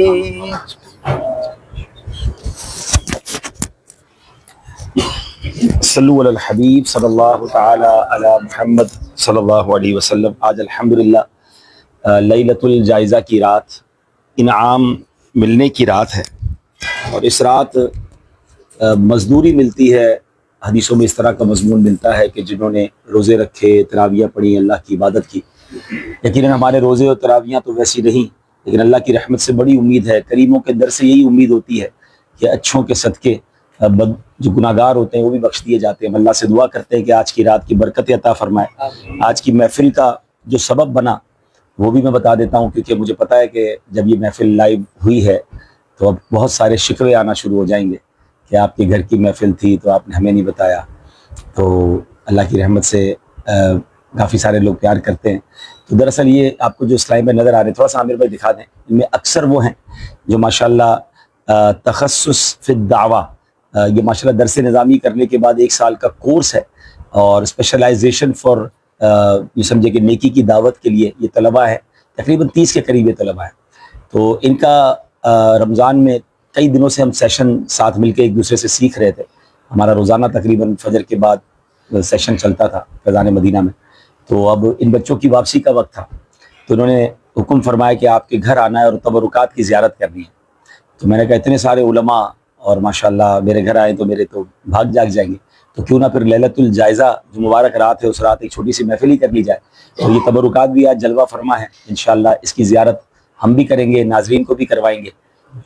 صلو علی الحبیب صلی اللہ تعالی علی محمد صلی اللہ علیہ وسلم۔ آج الحمدللہ لیلۃ الجائزہ کی رات، انعام ملنے کی رات ہے، اور اس رات مزدوری ملتی ہے۔ حدیثوں میں اس طرح کا مضمون ملتا ہے کہ جنہوں نے روزے رکھے، تراویح پڑھی، اللہ کی عبادت کی۔ یقیناً ہمارے روزے اور تراویحاں تو ویسی نہیں، لیکن اللہ کی رحمت سے بڑی امید ہے، کریموں کے در سے یہی امید ہوتی ہے کہ اچھوں کے صدقے جو گناہ گار ہوتے ہیں وہ بھی بخش دیے جاتے ہیں۔ ہم اللہ سے دعا کرتے ہیں کہ آج کی رات کی برکت عطا فرمائے۔ آج کی محفل کا جو سبب بنا وہ بھی میں بتا دیتا ہوں، کیونکہ مجھے پتا ہے کہ جب یہ محفل لائیو ہوئی ہے تو اب بہت سارے شکوے آنا شروع ہو جائیں گے کہ آپ کے گھر کی محفل تھی تو آپ نے ہمیں نہیں بتایا۔ تو اللہ کی رحمت سے کافی سارے لوگ پیار کرتے ہیں۔ تو دراصل یہ آپ کو جو سلائڈ میں نظر آ رہے ہیں، تھوڑا سا عامر بھائی دکھا دیں، ان میں اکثر وہ ہیں جو ماشاءاللہ تخصص فی الدعوہ، یہ ماشاءاللہ درس نظامی کرنے کے بعد 1 سال کا کورس ہے، اور اسپیشلائزیشن فار یہ سمجھے کہ نیکی کی دعوت کے لیے یہ طلبہ ہے، تقریباً 30 کے قریب یہ طلبہ ہیں۔ تو ان کا رمضان میں کئی دنوں سے ہم سیشن ساتھ مل کے ایک دوسرے سے سیکھ رہے تھے۔ ہمارا روزانہ تقریباً فجر کے بعد سیشن چلتا تھا فیضان مدینہ میں۔ تو اب ان بچوں کی واپسی کا وقت تھا، تو انہوں نے حکم فرمایا کہ آپ کے گھر آنا ہے اور تبرکات کی زیارت کرنی ہے۔ تو میں نے کہا اتنے سارے علماء اور ماشاءاللہ میرے گھر آئے تو میرے تو بھاگ جاگ جائیں گے، تو کیوں نہ پھر لیلۃ الجائزہ جو مبارک رات ہے اس رات ایک چھوٹی سی محفل ہی کر لی جائے۔ اور یہ تبرکات بھی آج جلوہ فرما ہے، انشاءاللہ اس کی زیارت ہم بھی کریں گے، ناظرین کو بھی کروائیں گے۔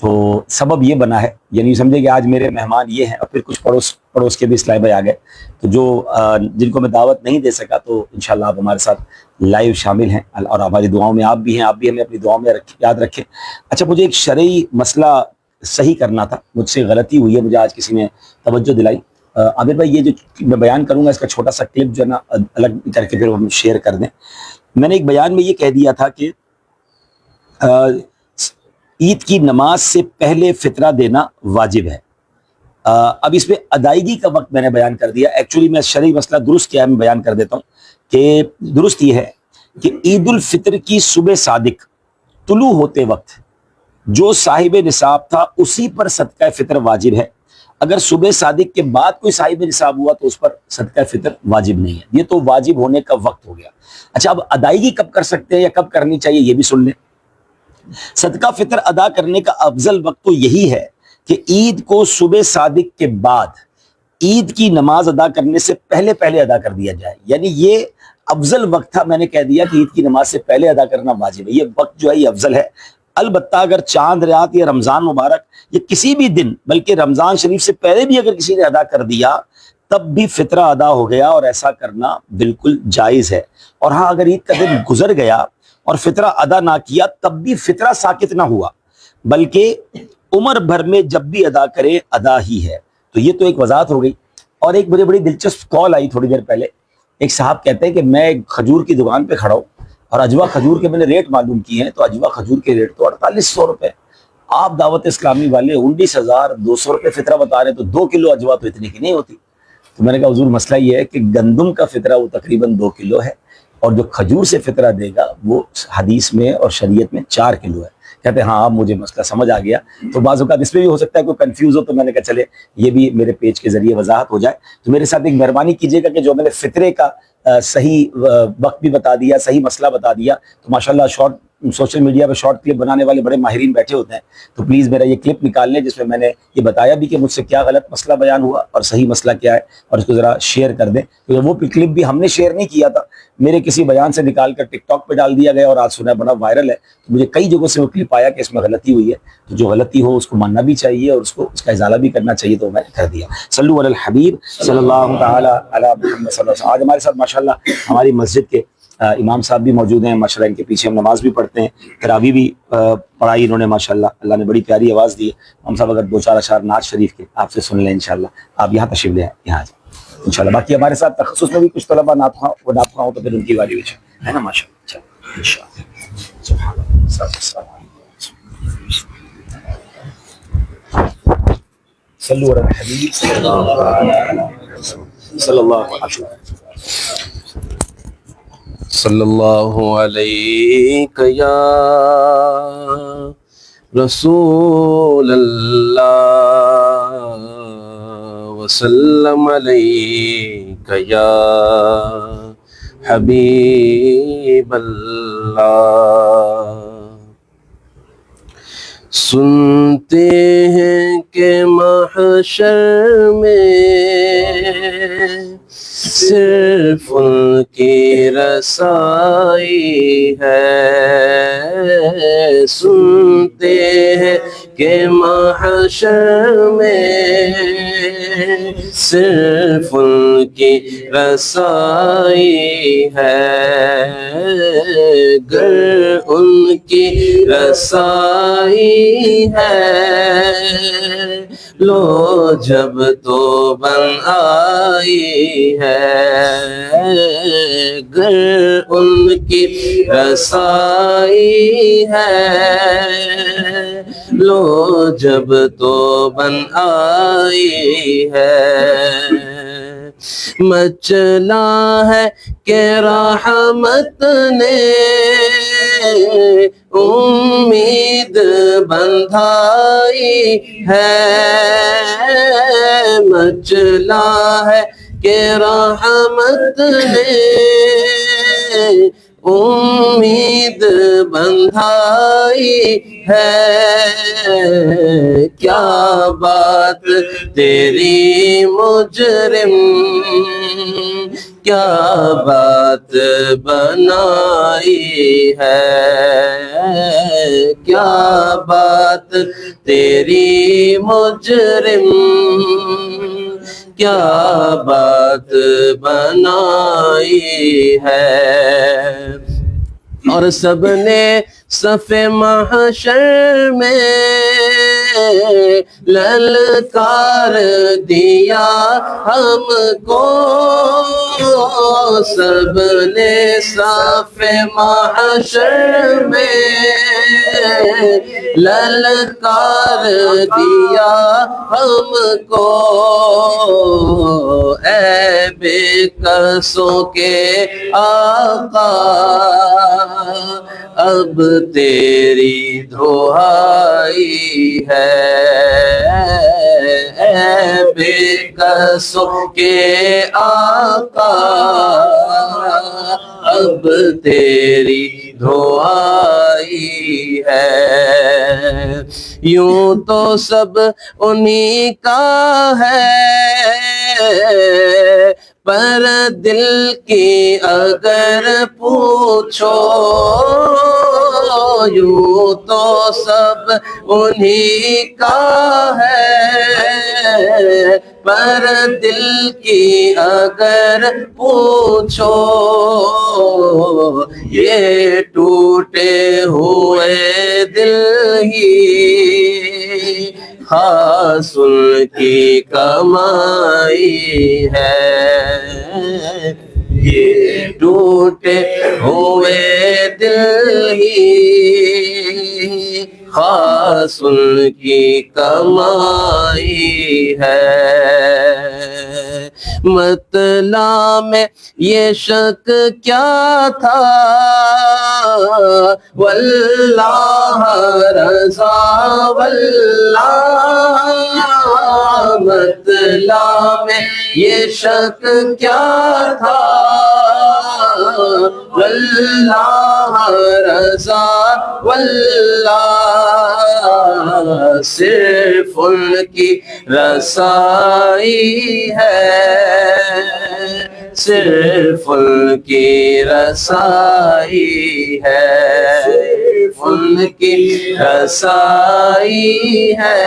تو سبب یہ بنا ہے، یعنی سمجھے کہ آج میرے مہمان یہ ہیں، اور پھر کچھ پڑوس کے بھی اسلائی بھائی آ گئے، تو جو جن کو میں دعوت نہیں دے سکا، تو انشاءاللہ آپ ہمارے ساتھ لائیو شامل ہیں، اور ہماری دعاؤں میں آپ بھی ہیں، آپ بھی ہمیں اپنی دعاؤں میں یاد رکھیں۔ اچھا، مجھے ایک شرعی مسئلہ صحیح کرنا تھا، مجھ سے غلطی ہوئی ہے، مجھے آج کسی نے توجہ دلائی۔ عامر بھائی، یہ جو میں بیان کروں گا اس کا چھوٹا سا کلپ جو ہے نا الگ کر کے پھر ہم شیئر کر دیں۔ میں نے ایک بیان میں یہ کہہ دیا تھا کہ عید کی نماز سے پہلے فطرہ دینا واجب ہے۔ اب اس میں ادائیگی کا وقت میں نے بیان کر دیا۔ ایکچولی میں شرعی مسئلہ درست کیا ہے میں بیان کر دیتا ہوں کہ درست یہ ہے کہ عید الفطر کی صبح صادق طلوع ہوتے وقت جو صاحب نصاب تھا اسی پر صدقہ فطر واجب ہے۔ اگر صبح صادق کے بعد کوئی صاحب نصاب ہوا تو اس پر صدقہ فطر واجب نہیں ہے، یہ تو واجب ہونے کا وقت ہو گیا۔ اچھا، اب ادائیگی کب کر سکتے ہیں یا کب کرنی چاہیے یہ بھی سن لیں۔ صدقہ فطر ادا کرنے کا افضل وقت تو یہی ہے کہ عید کو صبح صادق کے بعد عید کی نماز ادا کرنے سے پہلے ادا کر دیا جائے، یعنی یہ افضل وقت تھا۔ میں نے کہہ دیا کہ عید کی نماز سے پہلے ادا کرنا واجب ہے، یہ وقت جو ہے یہ افضل ہے۔ البتہ اگر چاند رات یا رمضان مبارک یا کسی بھی دن، بلکہ رمضان شریف سے پہلے بھی اگر کسی نے ادا کر دیا تب بھی فطرہ ادا ہو گیا، اور ایسا کرنا بالکل جائز ہے۔ اور ہاں، اگر عید کا دن گزر گیا اور فطرہ ادا نہ کیا تب بھی فطرہ ساقط نہ ہوا، بلکہ عمر بھر میں جب بھی ادا کرے ادا ہی ہے۔ تو یہ تو ایک وضاحت ہو گئی۔ اور ایک بڑی دلچسپ کال آئی تھوڑی دیر پہلے، ایک صاحب کہتے ہیں کہ میں ایک کھجور کی دکان پہ کھڑا ہوں اور اجوا کھجور کے میں نے ریٹ معلوم کیے ہیں، تو اجوا کھجور کے ریٹ تو 4800 روپے، آپ دعوت اسلامی والے 19,200 روپے فطرہ بتا رہے ہیں، تو 2 کلو اجوا تو اتنے کی نہیں ہوتی۔ تو میں نے کہا حضور مسئلہ یہ ہے کہ گندم کا فطرہ وہ تقریباً 2 کلو ہے، اور جو کھجور سے فطرہ دے گا وہ حدیث میں اور شریعت میں 4 کلو ہے۔ کہتے ہیں ہاں اب مجھے مسئلہ سمجھ آ گیا۔ تو بعض اوقات اس میں بھی ہو سکتا ہے کوئی کنفیوز ہو، تو میں نے کہا چلے یہ بھی میرے پیج کے ذریعے وضاحت ہو جائے۔ تو میرے ساتھ ایک مہربانی کیجیے گا کہ جو میں نے فطرے کا صحیح وقت بھی بتا دیا، صحیح مسئلہ بتا دیا، تو ماشاءاللہ سوشل میڈیا پہ شارٹ کلپ بنانے والے بڑے ماہرین بیٹھے ہوتے ہیں، تو پلیز میرا یہ کلپ نکال لیں جس میں میں نے یہ بتایا بھی کہ مجھ سے کیا غلط مسئلہ بیان ہوا اور صحیح مسئلہ کیا ہے، اور اس کو ذرا شیئر کر دیں، کیونکہ وہ کلپ بھی ہم نے شیئر نہیں کیا تھا، میرے کسی بیان سے نکال کر ٹک ٹاک پہ ڈال دیا گیا، اور آج سنا بڑا وائرل ہے۔ تو مجھے کئی جگہوں سے وہ کلپ آیا کہ اس میں غلطی ہوئی ہے، تو جو غلطی ہو اس کو ماننا بھی چاہیے اور اس کا ازالہ بھی کرنا چاہیے، تو میں نے کر دیا۔ صلو علی الحبیب صلی اللہ تعالی علی محمد صلی اللہ علیہ وسلم۔ آج ہمارے ساتھ ماشاءاللہ ہماری مسجد کے امام صاحب بھی موجود ہیں، ماشاءاللہ ان کے پیچھے ہم نماز بھی پڑھتے ہیں، تراویح بھی پڑھائی انہوں نے، ماشاءاللہ اللہ نے بڑی پیاری آواز دی ہے۔ ہم صاحب اگر 2-4 اشعار نعت شریف کے آپ سے سن لیں انشاءاللہ، آپ یہاں تشریف لے آئیں، یہاں آ جائیں انشاءاللہ۔ باقی ہمارے ساتھ تخصص میں بھی کچھ طلبہ نعت خواہ ہو تو پھر ان کی والی ہے نا، ماشاءاللہ چلو انشاءاللہ۔ سبحان اللہ، صلو علی الحبیب صلی اللہ علیہ وسلم۔ صلی اللہ علیہ یا رسول اللہ وسلم علیک یا حبیب اللہ۔ سنتے ہیں کہ محشر میں صرف ان کی رسائی ہے، سنتے ہیں کہ محشر میں صرف ان کی رسائی ہے، گر ان کی رسائی ہے لو جب تو بن آئی ہے، گر ان کی رسائی ہے لو جب تو بن آئی ہے، مچلا ہے کہ رحمت نے امید بندھائی ہے، مچلا ہے کہ رحمت نے امید بندھائی ہے، کیا بات تیری مجرم کیا بات بنائی ہے، کیا بات تیری مجرم کیا بات بنائی ہے، اور سب نے صف محشر میں للکار دیا ہم کو، سب نے صف محشر میں للکار دیا ہم کو، اے بے کسوں کے آقا اب تیری دعائی ہے، اے بے کسوں کے آقا اب تیری دعائی ہے، یوں تو سب انہی کا ہے پر دل کی اگر پوچھو، یوں تو سب انہی کا ہے پر دل کی اگر پوچھو، یہ ٹوٹے ہوئے دل ہی خاص ان کی کمائی ہے، یہ ٹوٹے ہوئے دل ہی خاص ان کی کمائی ہے، مطلع میں یہ شک کیا تھا واللہ رضا واللہ، مطلع میں یہ شک کیا تھا واللہ رضا واللہ، صرف ان کی رسائی ہے، صرف ان کی رسائی ہے، صرف ان کی رسائی ہے،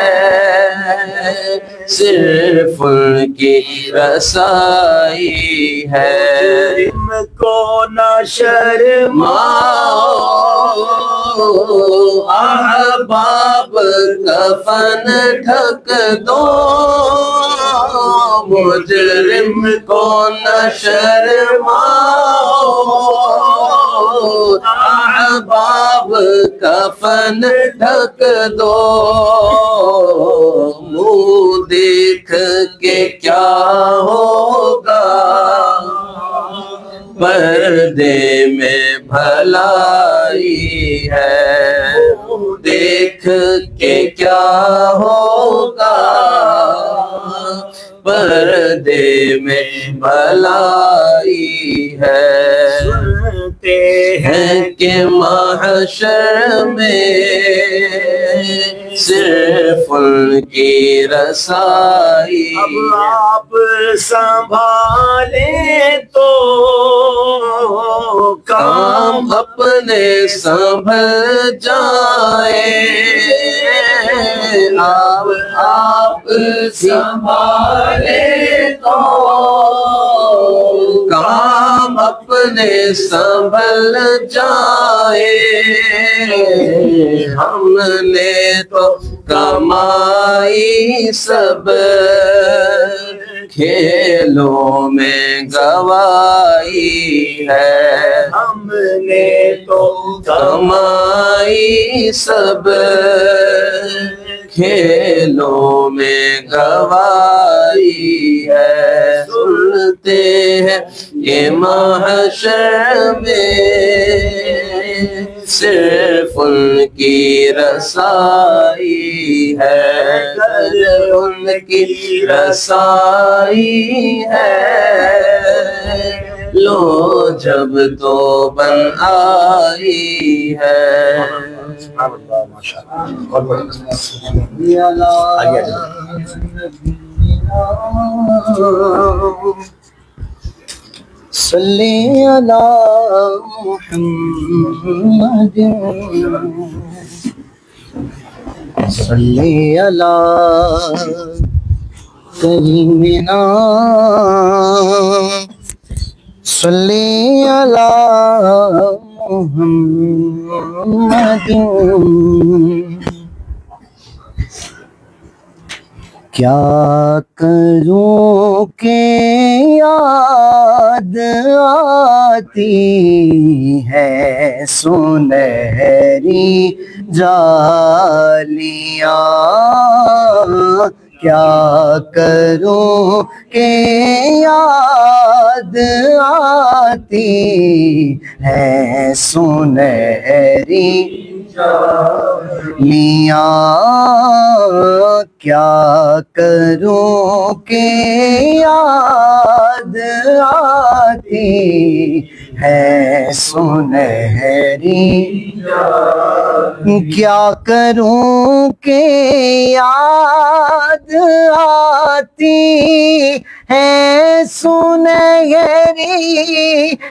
صرف ان کی رسائی ہے، مجرم کو نہ شرماؤ احباب کفن ڈھک دو، مجرم کو نہ شرماؤ احباب کفن ڈھک دو، منہ دیکھ کے کیا ہوگا پردے میں بھلائی ہے، دیکھ کے کیا ہوگا، پردے میں بھلائی ہے، سنتے ہیں کہ محشر میں صرف ان کی رسائی، اب آپ سنبھالیں تو کام اپنے سنبھل جائیں، آپ سنبھالیں تو کام اپنے سنبھل جائیں، ہم نے تو کمائی سب کھیلوں میں گوائی ہے، ہم نے تو کمائی سب کھیلوں میں گوائی ہے، سنتے ہیں کہ محشر میں صرف ان کی رسائی ہے، ان کی رسائی ہے، لو جب تو بن آئی ہے۔ صلی علی محمد صلی علی کریمنا صلی علی محمد۔ کیا کروں کہ یاد آتی ہے سنہری جالیاں، کیا کروں کہ یاد آتی ہے سنہری جالیاں، کیا کروں کہ یاد آتی ہے سنہری، کیا کروں کہ یاد آتی ہے سنہری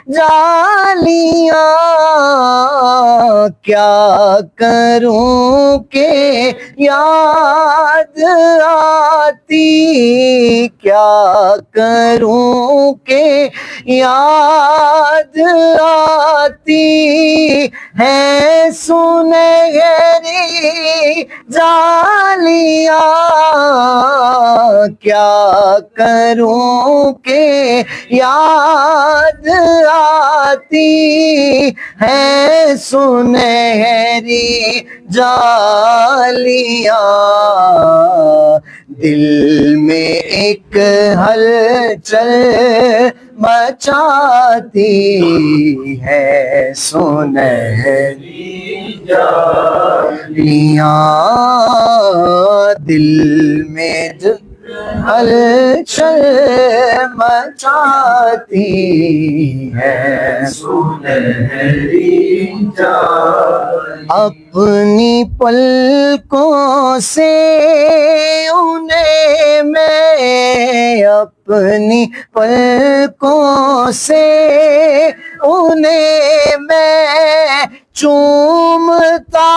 جالیاں، کیا کروں کہ یاد آتی، کیا کروں کہ یاد آتی ہے سنہری جالیاں، کیا کروں کہ یاد آتی ہے سنہری جالیاں، دل میں ایک ہلچل مچاتی ہے سنہری جالیاں، دل میں ہلچل مچاتی ہے سنہری جالیاں، اپنی پلکوں سے انہیں میں، اپنی پلکوں سے انہیں میں چومتا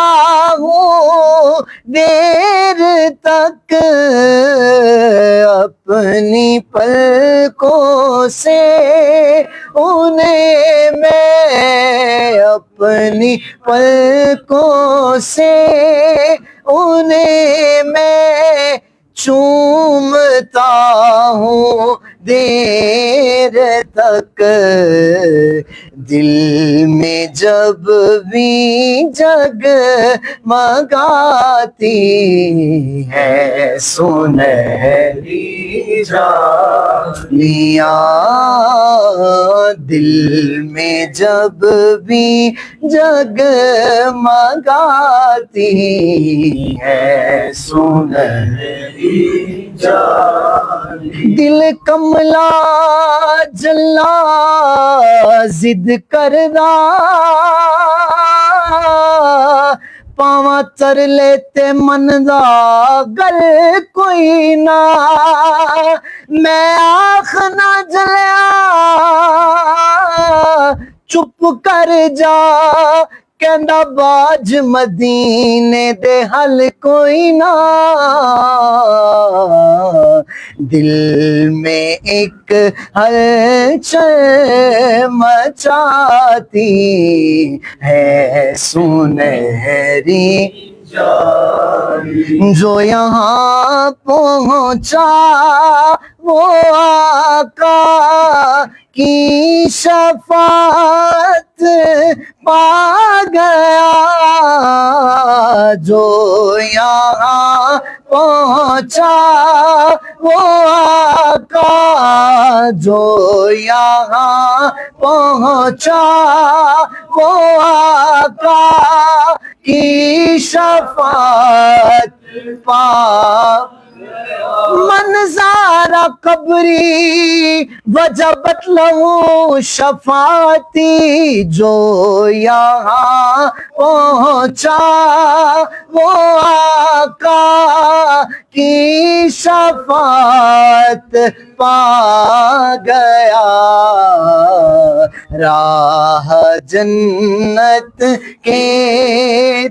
ہوں دیر تک، اپنی پلکوں سے انہیں میں، اپنی پلکوں سے انہیں میں چومتا ہوں دیر تک دل میں جب بھی جگ مگاتی ہے سنہری جالیاں، دل میں جب بھی جگ مگاتی ہے سنہری جالیاں، دل کملا جلا ضد کردا پاواں تر لیتے من دا گر کوئی نہ، میں آخ نہ جلیا چپ کر جا کہندا باج مدینے دے حل کوئی نہ، دل میں ایک ہلچل مچاتی ہے سنہری جو یہاں پہنچا وہ آقا کی شفاعت پا گیا، جو یہاں پہنچا وہ آقا، جو یہاں پہنچا وہ آقا کی شفاعت پا، منظارہ قبری وجبت لہو شفاعتی، جو یہاں پہنچا وہ آقا کی شفاعت پا گیا، راہ جنت کے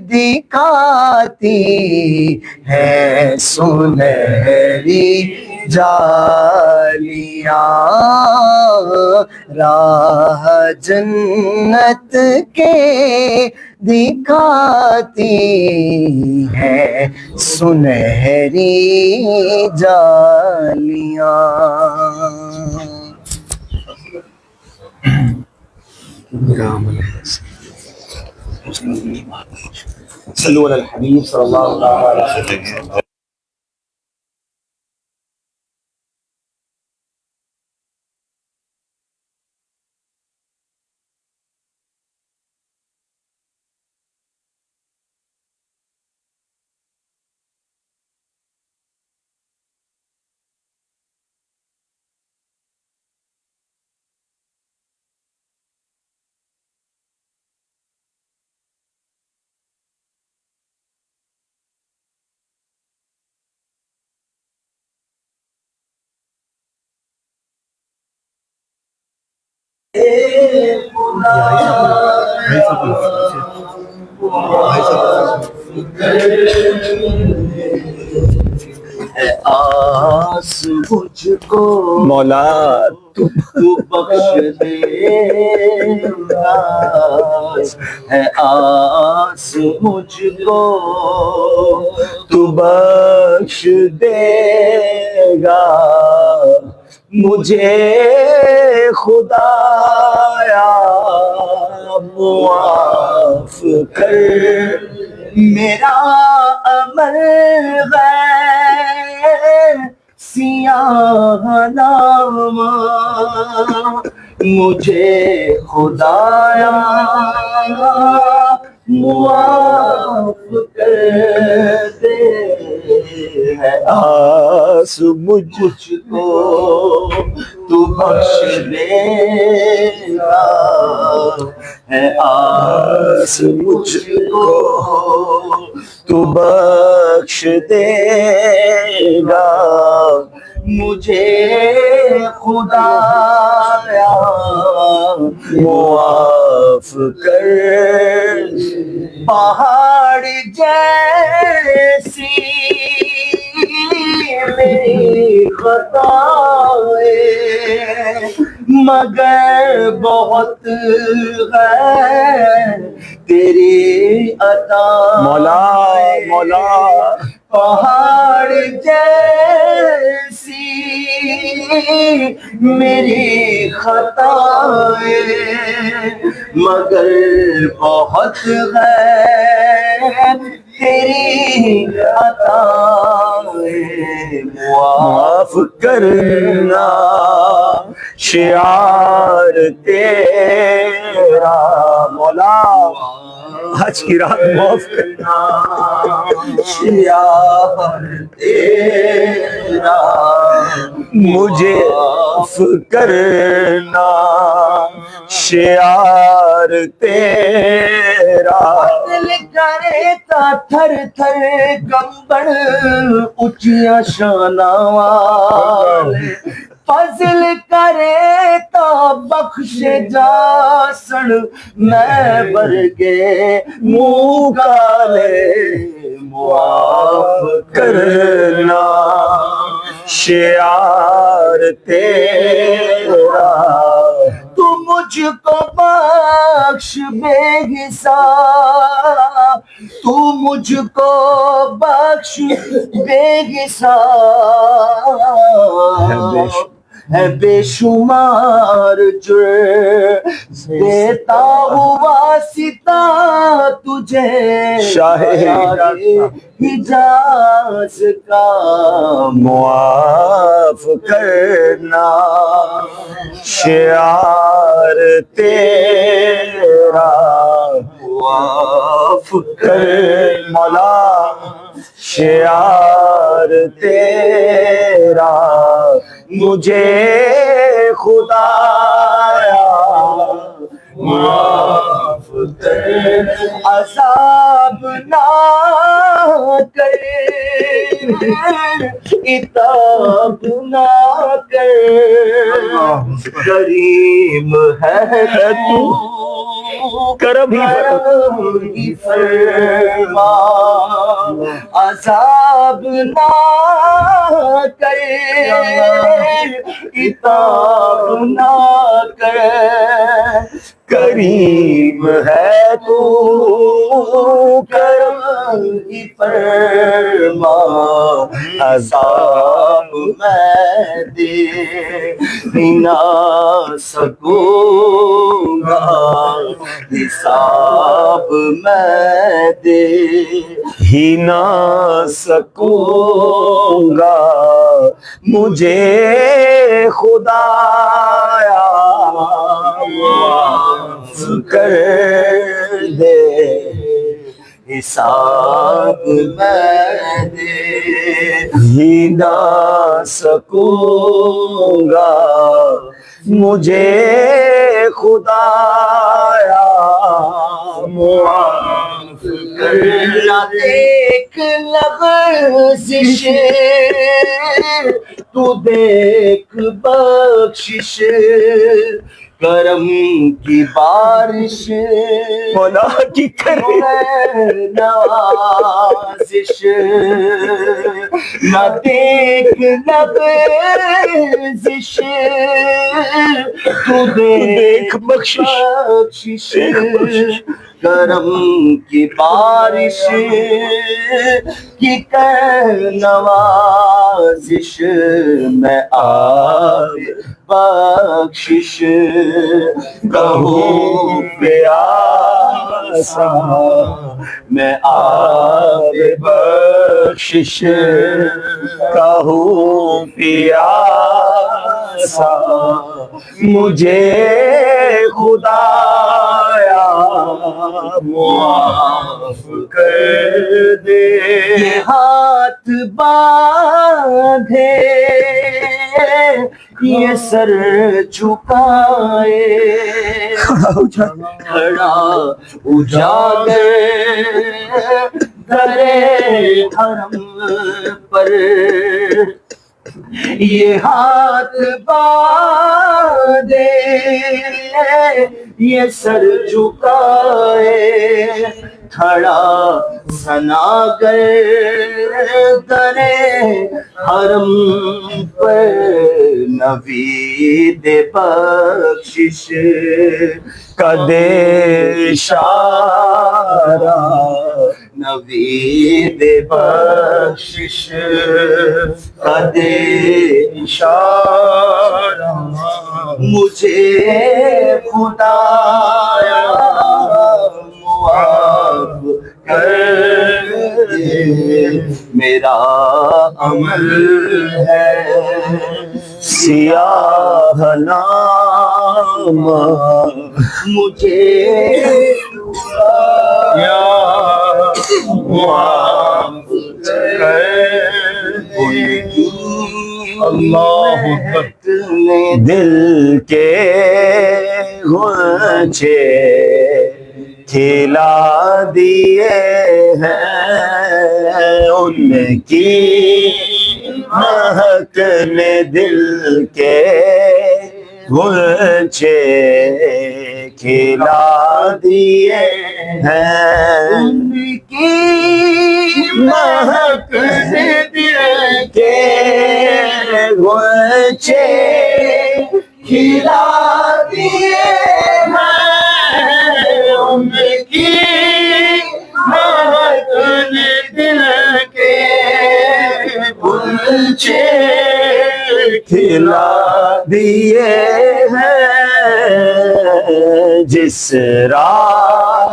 دکھاتی ہے سنہری جالیاں، راہ جنت کے دکھاتی ہے سنہری جالیاں۔ صلوا علی الحبیب صلی اللہ علیہ وسلم۔ آس مجھ کو مولا تو بخش دے گا، ہے آس مجھ کو تو بخش دے گا، مجھے خدایا معاف کر، میرا عمل غیر سیاہ نامہ، مجھے خدایا معاف کر دے، ہے آس مجھ کو تو بخش دے گا، ہے آس مجھ کو تو بخش دے گا، مجھے خدایا معاف کر، پہاڑ جیسی میری خطائیں مگر بہت ہے تیری عطا، مولا مولا پہاڑ جیسی میری خطائیں، مگر بہت ہے تیری عطائیں، معاف کرنا شعار تیرا مولا، آج کی رات معاف کرنا شعار تیرا، مجھے معاف کرنا شعار تیرا، دل کرے تا تھر تھر کمبڑ اونچیاں شاناں والے، فضل کرے تا بخش جاسن میں ورگے منہ کالے، معاف کرنا شعار تیرا، تو مجھ کو بخش بے حساب، تو مجھ کو بخش بے حساب، ہے بے شمار جرم دیتا ہوا ستا تجھے، شاہ حجاز کا معاف کرنا شعار تیرا، معاف کر مولا شعار تیرا، مجھے خدایا معاف کر، عذاب نہ کر، عتاب نہ کر، کریم ہے تو کرم ہی فرما، عذاب نہ کر، عتاب نہ کر، کریم ہے تو کرم ہی فرما، عذاب میں دے نہ سکوں گا، حساب میں دے ہی نہ سکوں گا، مجھے خدایا معاف کر دے، حساب میں دے ہی نہ سکوں گا، مجھے خدایا معاف کر دے، ایک لغزش تو دیکھ بخشش، کرم کی بارش مولا کی کرے نوازش، نہ دیکھ لغزش تو دیکھ بخشش، کرم کی بارش کی کر نوازش، میں آب بخشش کہوں پیاسا، میں آب بخشش کہوں پیاسا، مجھے خدایا معاف کر دے، یہ ہاتھ باندھے یہ سر جھکائے، کھڑا اجاگر درے حرم پر، یہ ہاتھ باندھے یہ سر جھکائے، کھڑا سناگر درے حرم پر، نوید بخشش کا دے اشارہ، نوید بخشش کا دے اشارہ مجھے خدایا معاف کر دے، میرا عمل ہے سیاہ نامہ مجھے یا معاف کر دے۔ اللہ نے دل کے غنچے کھلا دیے ہیں، ان کی مہک نے دل کے غنچے کھلا دیے ہیں، ان کی مہک نے دل کے غنچے کھلا دیے ہیں، ان کی مہک نے دل کے غنچے کھلا دیے ہیں، جس راہ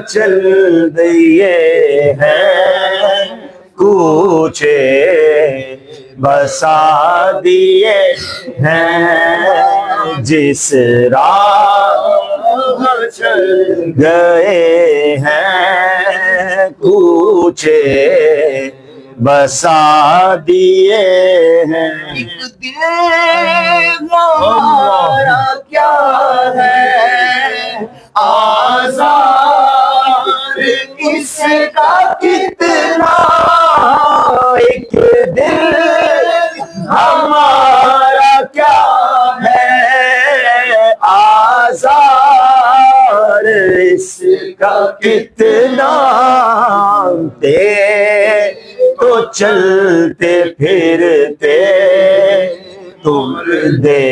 چل دیے ہیں کوچے بسا دیے ہیں، جس راہ چل گئے ہیں کوچے بسا دیے ہیں۔ ایک دل ہمارا کیا ہے آزار اس کا کتنا، ایک دل ہمارا کیا ہے آزار اس کا کتنا، دے تو چلتے پھرتے تم دے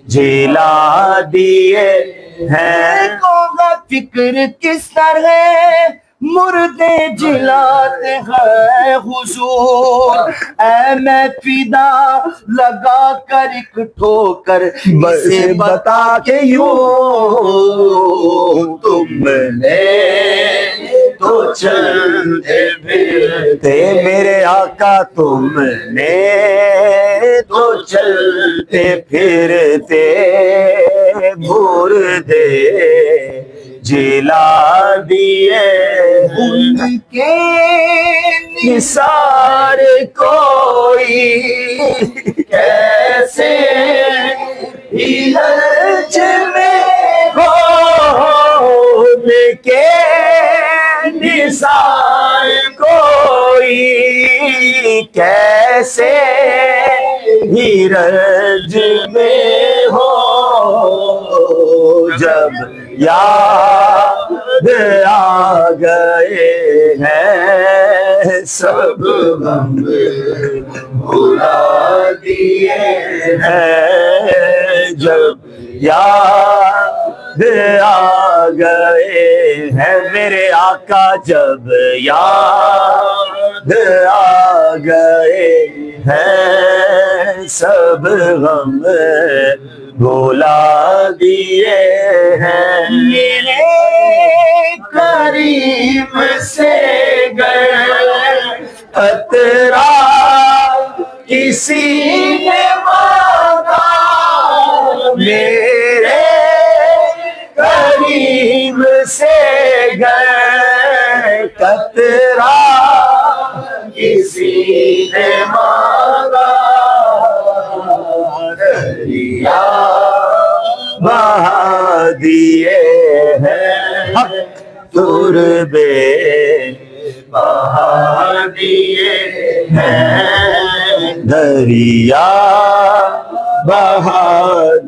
جلا دیے ہیں، ہوگا فکر کس طرح مردے جلاتے ہیں حضور، اے میں فدا لگا کر ایک ٹھوکر اسے بتا کے یوں تم نے تو چلتے پھرتے میرے آقا، تم نے تو چلتے پھرتے مردے جلا دیے، ان کے نثار کوئی کیسے ہلچ میں ہو، ان کے نثار کوئی کیسے ہرج میں ہو، جب یاد آ گئے ہیں سب غم بھلا دیے ہیں، جب یاد آ گئے ہیں میرے آقا، جب یاد آ گئے ہیں سب غم بھلا دیے ہیں، میرے کریم سے گئے قطرہ کسی نے مانگا، میرے کریم سے گئے قطرہ کسی نے مانگا، دریا بہا دیے ہیں حق تربے بہا دیے ہیں، دریا بہا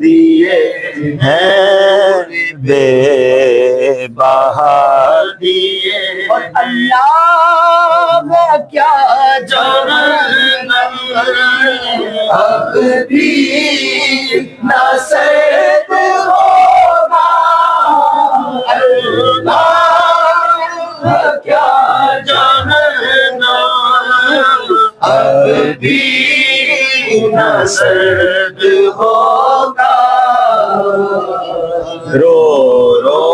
دیے ہیں بے بہا دیے، اور اللہ میں کیا جہنم اب بھی نہ سید ہوگا، اللہ مدینہ سرد ہوگا، رو رو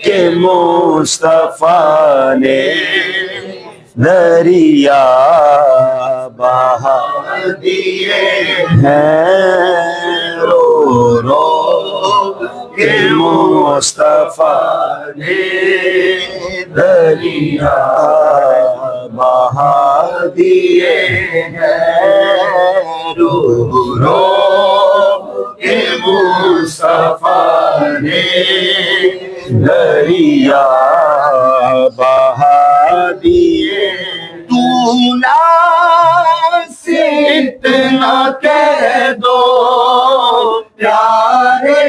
کے مصطفیٰ نے دریا بہا دیے ہیں، رو رو کے مصطفیٰ نے دریا بہا دیے ہیں، رو رو کے مصطفیٰ نے دریا بہا دیے۔ دولا سے اتنا کہہ دو پیارے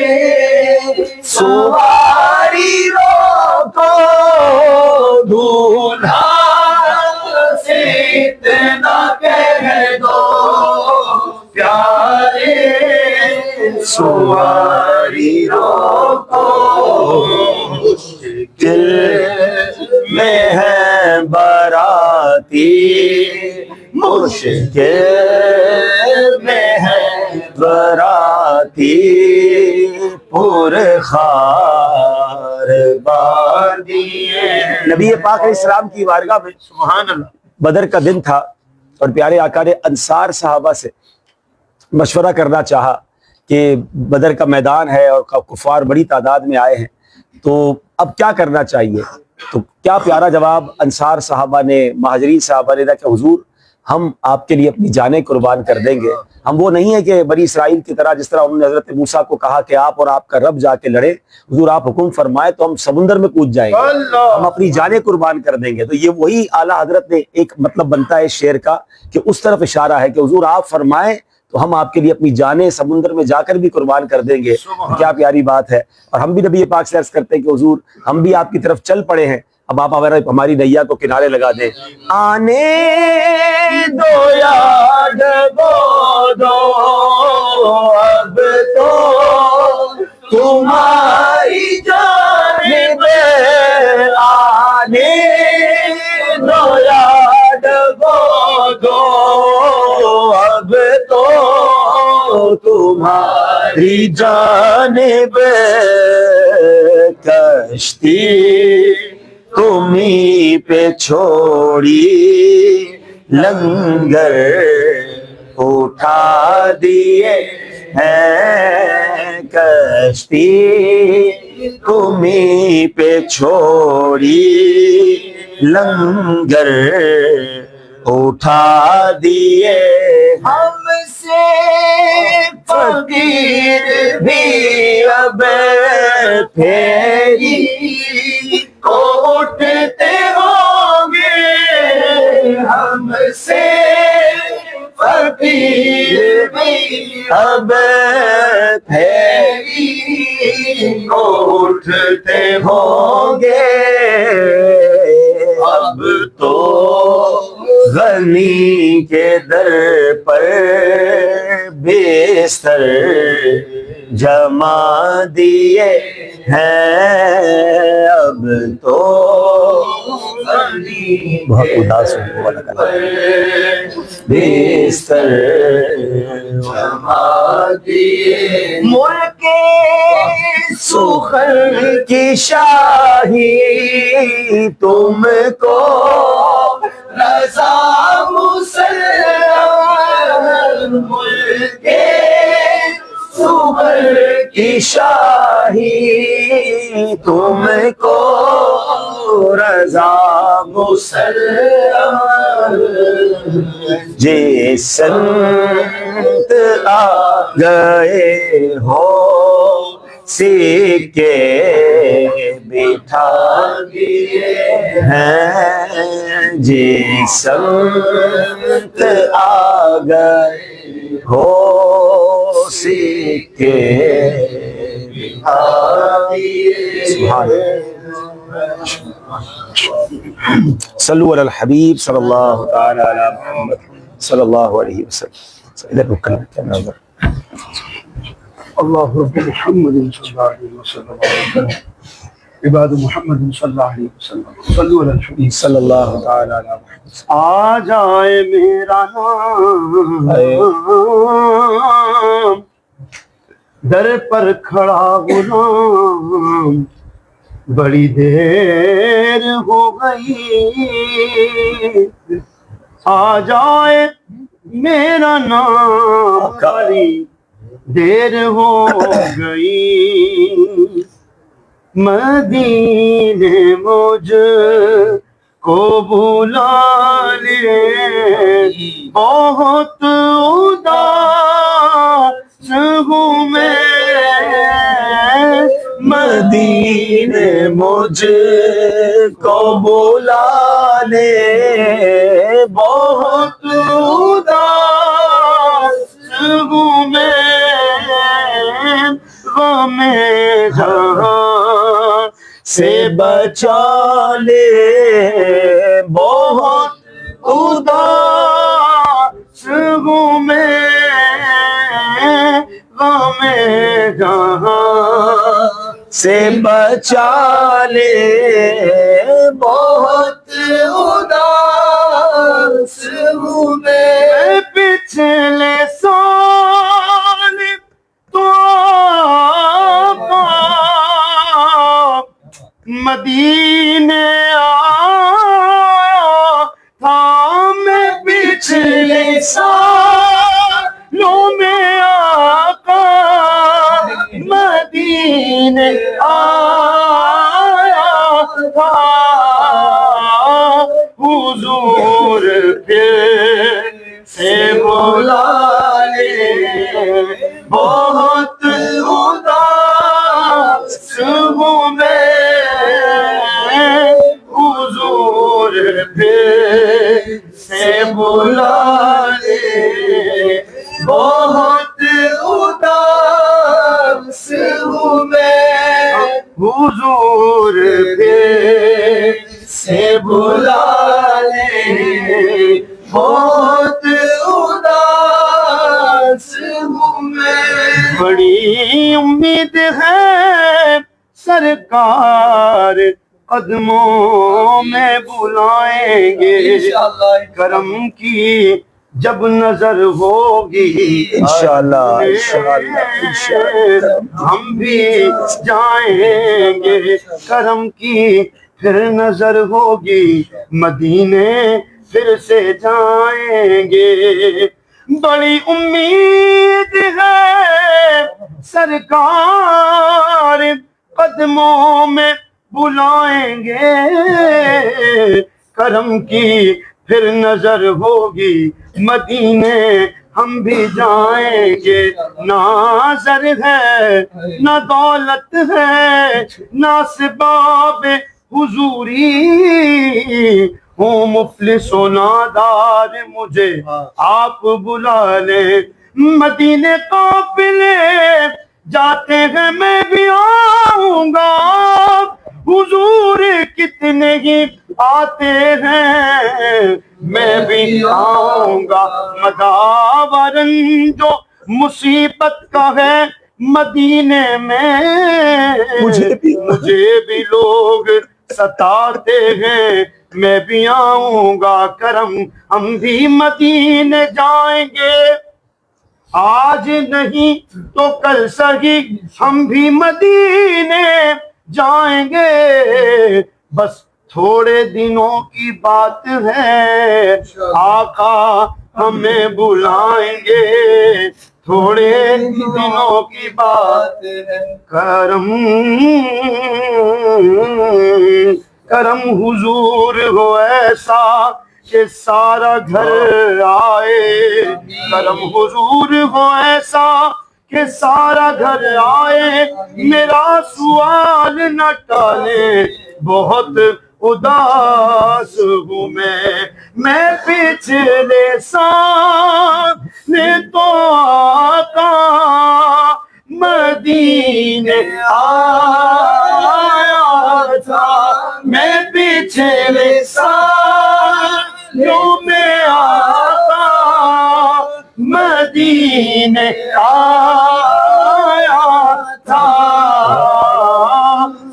سواری روکو، دولہا سے اتنا کہہ دو پیارے سواری روکو، دل میں ہے باراتی مشکل میں ہے باراتی پور خار بادیے۔ نبی پاک علیہ السلام کی بارگاہ میں سبحان اللہ بدر کا دن تھا اور پیارے آقا نے انصار صحابہ سے مشورہ کرنا چاہا کہ بدر کا میدان ہے اور کفار بڑی تعداد میں آئے ہیں، تو اب کیا کرنا چاہیے؟ تو کیا پیارا جواب انصار صحابہ نے، مہاجرین صحابہ نے، کہ حضور ہم آپ کے لیے اپنی جانیں قربان کر دیں گے۔ ہم وہ نہیں ہے کہ بنی اسرائیل کی طرح جس طرح انہوں نے حضرت موسیٰ کو کہا کہ آپ اور آپ کا رب جا کے لڑے، حضور آپ حکم فرمائے تو ہم سمندر میں کود جائیں گے، ہم اپنی جانیں قربان کر دیں گے۔ تو یہ وہی اعلیٰ حضرت نے ایک مطلب بنتا ہے شعر کا کہ اس طرف اشارہ ہے کہ حضور آپ فرمائیں تو ہم آپ کے لیے اپنی جانیں سمندر میں جا کر بھی قربان کر دیں گے۔ کیا پیاری بات ہے۔ اور ہم بھی نبی پاک سے عرض کرتے ہیں کہ حضور ہم بھی آپ کی طرف چل پڑے ہیں، اب آپ ہماری نیا کو کنارے لگا دیں۔ آنے دو یاد بو دو اب تو تمہاری جانب، آنے دو یاد بو دو اب تو تمہاری جانب، کشتی تمہیں پہ چھوڑی لنگر اٹھا دیے ہیں، کشتی تمہیں پہ چھوڑی لنگر اٹھا دیے، ہم سے فقیر بھی اب پھیری کو اٹھتے ہوں گے، ہم سے فقیر بھی اب پھیری کو اٹھتے ہوں گے، اب تو غنی کے در پر بستر جما دیے ہیں، اب تو بہت اداس ہوا لگا بستر جما دیے، ملک سخن کی شاہی تم کو رضا مسلم، ملک سخن کی شاہی تم کو رضا مسلم، جس سمت آ گئے ہو سکے بٹھا دیے ہیں، جس سمت آ گئے ہو سکے بٹھا دیے۔ سبحان اللہ، صلو علی الحبیب صلی اللہ تعالی علی محمد صلی اللہ علیہ وسلم۔ ادھر رکن کیمرہ ادھر۔ اللہ رب محمد صلی اللہ علیہ وسلم عباد محمد صلی اللہ علیہ وسلم صلو علی الحبیب صلی اللہ تعالی علی محمد. آ جائے میرا نام در پر کھڑا غلام بڑی دیر ہو گئی آ جائے میرا نام بڑی دیر ہو گئی مدینے مجھ کو بلا لے بہت اداس ہوں میں مدینے مجھ کو بلا لے بہت اداس ہوں میں غم جہاں سے بچا لے بہت اداس ہوں میں غم جہاں سے بچا لے بہت اداس ہوں میں پچھلے سال تو مدینے آیا تھا میں پچھلے سالوں میں آقا مدینے آیا تھا حضور پھر سے بلا لے بہت اداس ہوں میں حضور پھر سے بلا لے بہت اداس ہوں میں حضور پھر سے بلا لے بہت اداس ہوں میں بڑی امید ہے سرکار قدموں میں بلائیں گے کرم کی جب نظر ہوگی انشاءاللہ انشاءاللہ ہم بھی جائیں گے کرم کی پھر نظر ہوگی مدینے پھر سے جائیں گے بڑی امید ہے سرکار قدموں میں بلائیں گے کرم کی پھر نظر ہوگی مدینے ہم بھی جائیں گے نہ زر ہے نہ دولت ہے نہ اسباب حضوری ہوں مفلس و نادار مجھے آپ بلا لیں مدینے قافلے جاتے ہیں میں بھی آؤں گا حضور کتنے ہی آتے ہیں میں بھی آؤں گا مداورن جو مصیبت کا ہے مدینے میں مجھے بھی لوگ ستاتے ہیں میں بھی آؤں گا کرم ہم بھی مدینے جائیں گے آج نہیں تو کل سہی ہم بھی مدینے جائیں گے بس تھوڑے دنوں کی بات ہے آقا ہمیں بلائیں گے تھوڑے دنوں کی بات ہے کرم حضور ہو ایسا کہ سارا گھر آئے کرم حضور ہو ایسا کہ سارا گھر آئے میرا سوال نہ ٹالے بہت اداس ہوں میں پچھلے سال تو آقا مدینے آیا تھا میں پچھلے سالوں میں آقا مدینے آیا تھا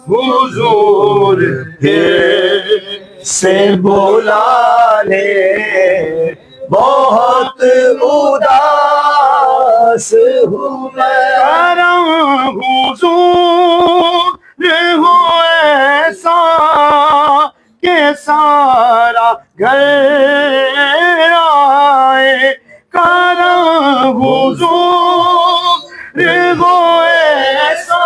حضور سے بلا لے بہت اداس ہوں میں کرم حضور ہو ایسا کہ سارا گھر آئے کرم حضور ہو ایسا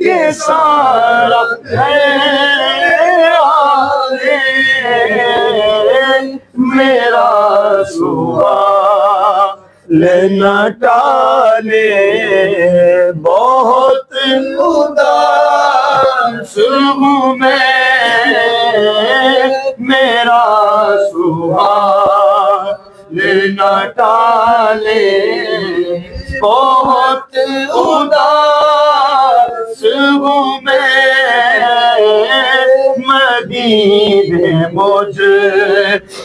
کہ سارا گھر آئے میرا سوال نہ ٹالے بہت اداس ہوں میں میرا سوال نہ ٹالے بہت اداس ہوں میں مدینے مجھ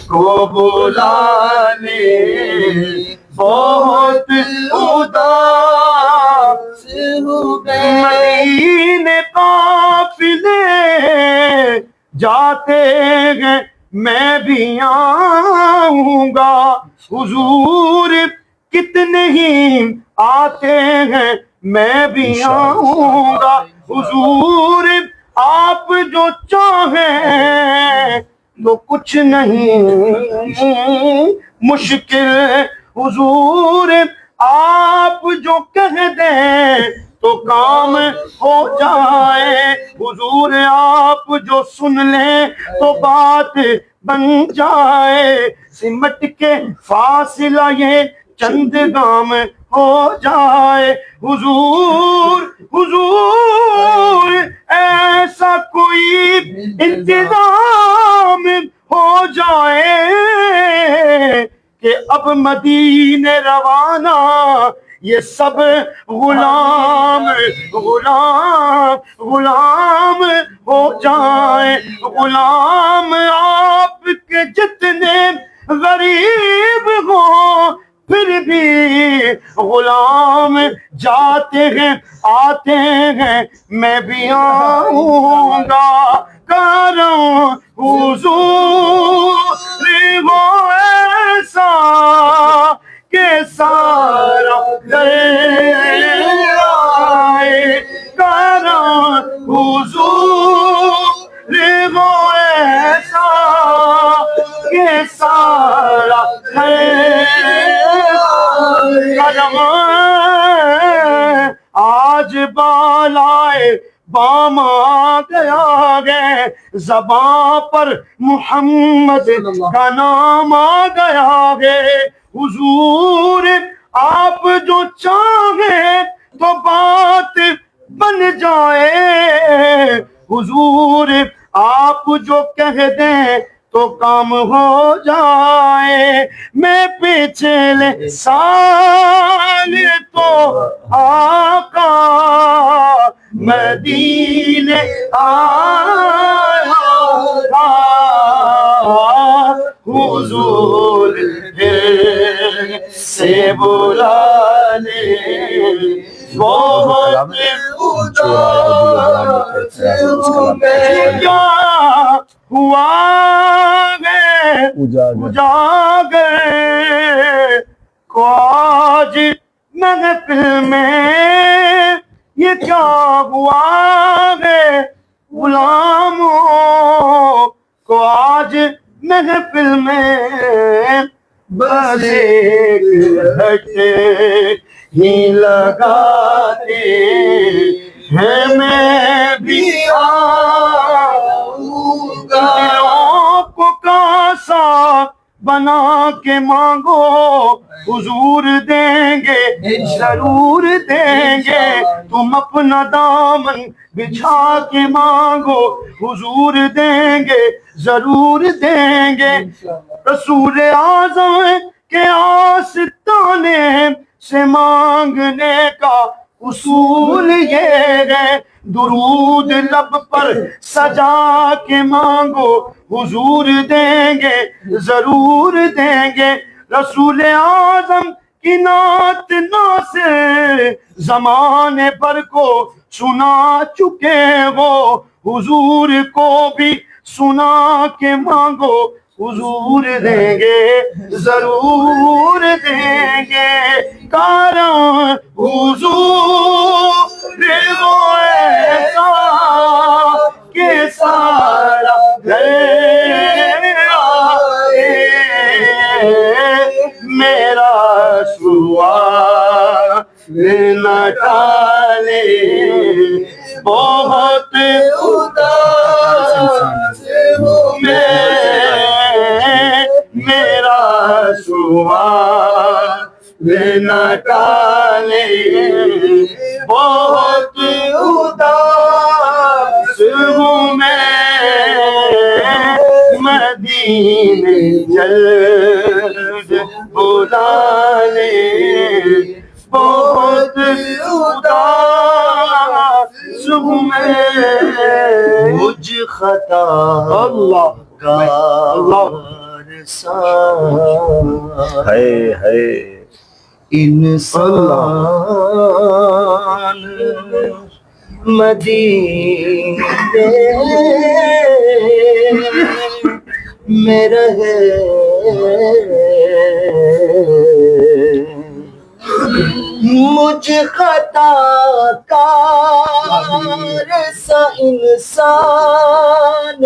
کو بلا لے بہت اداس ہوں میں مدینے قافلے جاتے ہیں میں بھی آؤں گا حضور کتنے ہی آتے ہیں میں بھی آؤں گا حضور آپ جو چاہیں تو کچھ نہیں مشکل حضور آپ جو کہہ دیں تو کام ہو جائے حضور آپ جو سن لیں تو بات بن جائے سمٹ کے فاصلہ یہ چند گام ہو جائے حضور حضور ایسا کوئی انتظام ہو جائے کہ اب مدینے روانہ یہ سب غلام غلام غلام ہو جائیں غلام آپ کے جتنے غریب ہوں پھر بھی غلام جاتے ہیں آتے ہیں میں بھی آؤں گا کروں حضور وہ ایسا کہ سارا گھر آئے کروں حضور وہ ایسا کہ سارا گھر قدم آج بالائے بام آ گیا ہے زباں پر محمد کا نام آ گیا ہے حضور آپ جو چاہیں تو بات بن جائے حضور آپ جو کہہ دیں تو کام ہو جائے میں پچھلے سال تو آقا مدینے آیا تھا حضور سے بلانے بہت اداس کیا ہوا ہے اجاگر کو آج محفل میں یہ کیا ہوا ہے غلاموں کو آج محفل میں بس ایک گھٹے ہی لگاتے ہیں میں بھی آؤں گا دلوں کو کاسا بنا کے مانگو حضور دیں گے ضرور دیں گے تم اپنا دامن بچھا کے مانگو حضور دیں گے ضرور دیں گے رسول اعظم کے آستانے سے مانگنے کا اصول یہ ہے درود لب پر سجا کے مانگو حضور دیں گے ضرور دیں گے رسول اعظم کی نعت ناصر زمانے پر کو سنا چکے ہو حضور کو بھی سنا کے مانگو حضور دیں گے ضرور دیں گے کاراں حضور وہ ایسا کہ سارا گھر آئے میرا سوال نہ ٹالے بہت اداس ہوں میں میرا سوال نہ ٹالے بہت اداس ہوں میں مدینے جلد بلا لے بہت اداس ہوں میں مجھ خطا اللہ کا ہے انسان مدینے میں رہے مجھ خطا کار سا انسان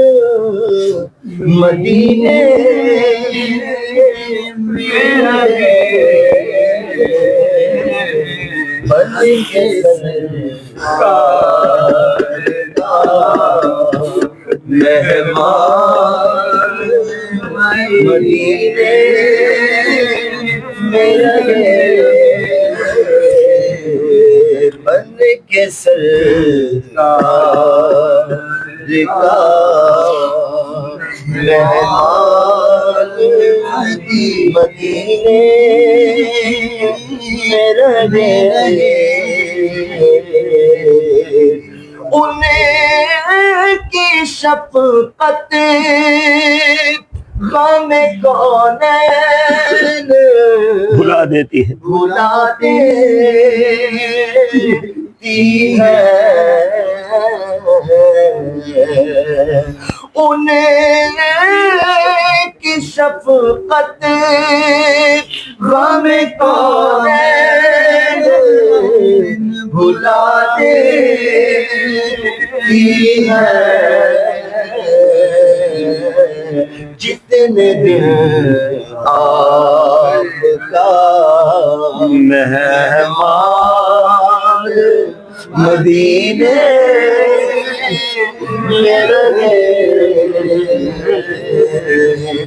مدینے میں رہے بن کے مہمان مدینے میں رہے بن کے سرکار کا مہمان مدینے میں رہے انہیں کی شفقت غم کونین بھلا دیتی ہے بھلا دیتی ہے انہیں کی شفقت غم کونین بھلا دیتی ہے جتنے دن آپ کا مہمان مدینے میں رہے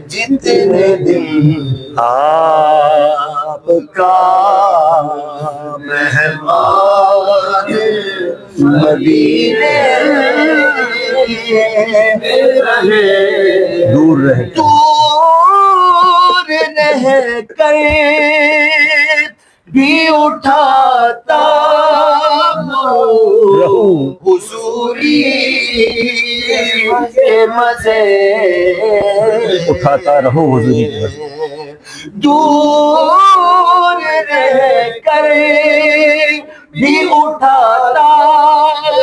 جتنے دن آپ کا مہمان مدینے میں رہے دور رہے دور رہ کر بھی اٹھاتا حضوری کے مزے اٹھاتا رہو حضوری کے مزے دور رہ کر بھی اٹھاتا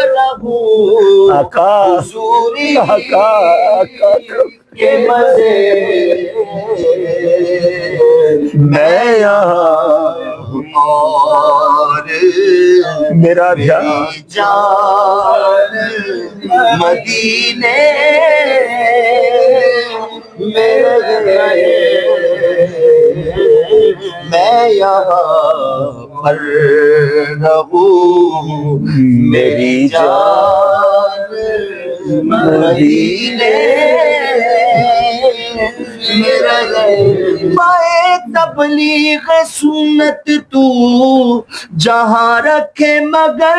رہوں آقا حضوری آقا کے مزے میں یہاں اور میرا دھیان جان مدینے میں رہے میں یہاں پر رہوں میری جان مدینے میں رہے پائے تبلیغ سنت تو جہاں رکھے مگر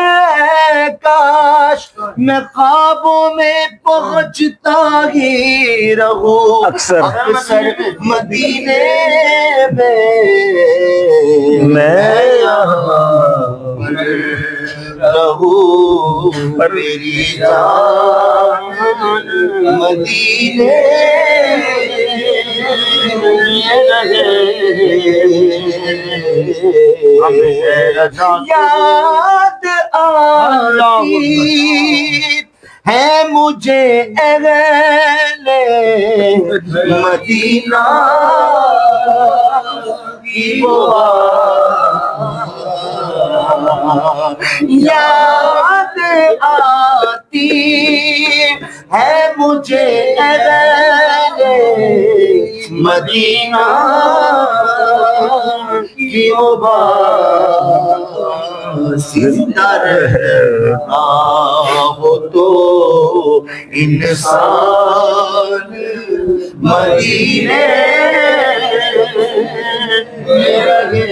کاش میں خوابوں میں پہنچتا ہی رہوں اکثر مدینے میں یہاں رہوں میری جان مدینے یاد آتی ہے مجھے اہل مدینہ کی وہ یاد آتی ہے مجھے اہل مدینہ کی وہ زندہ رہنا ہو تو انسان مدینے میں رہے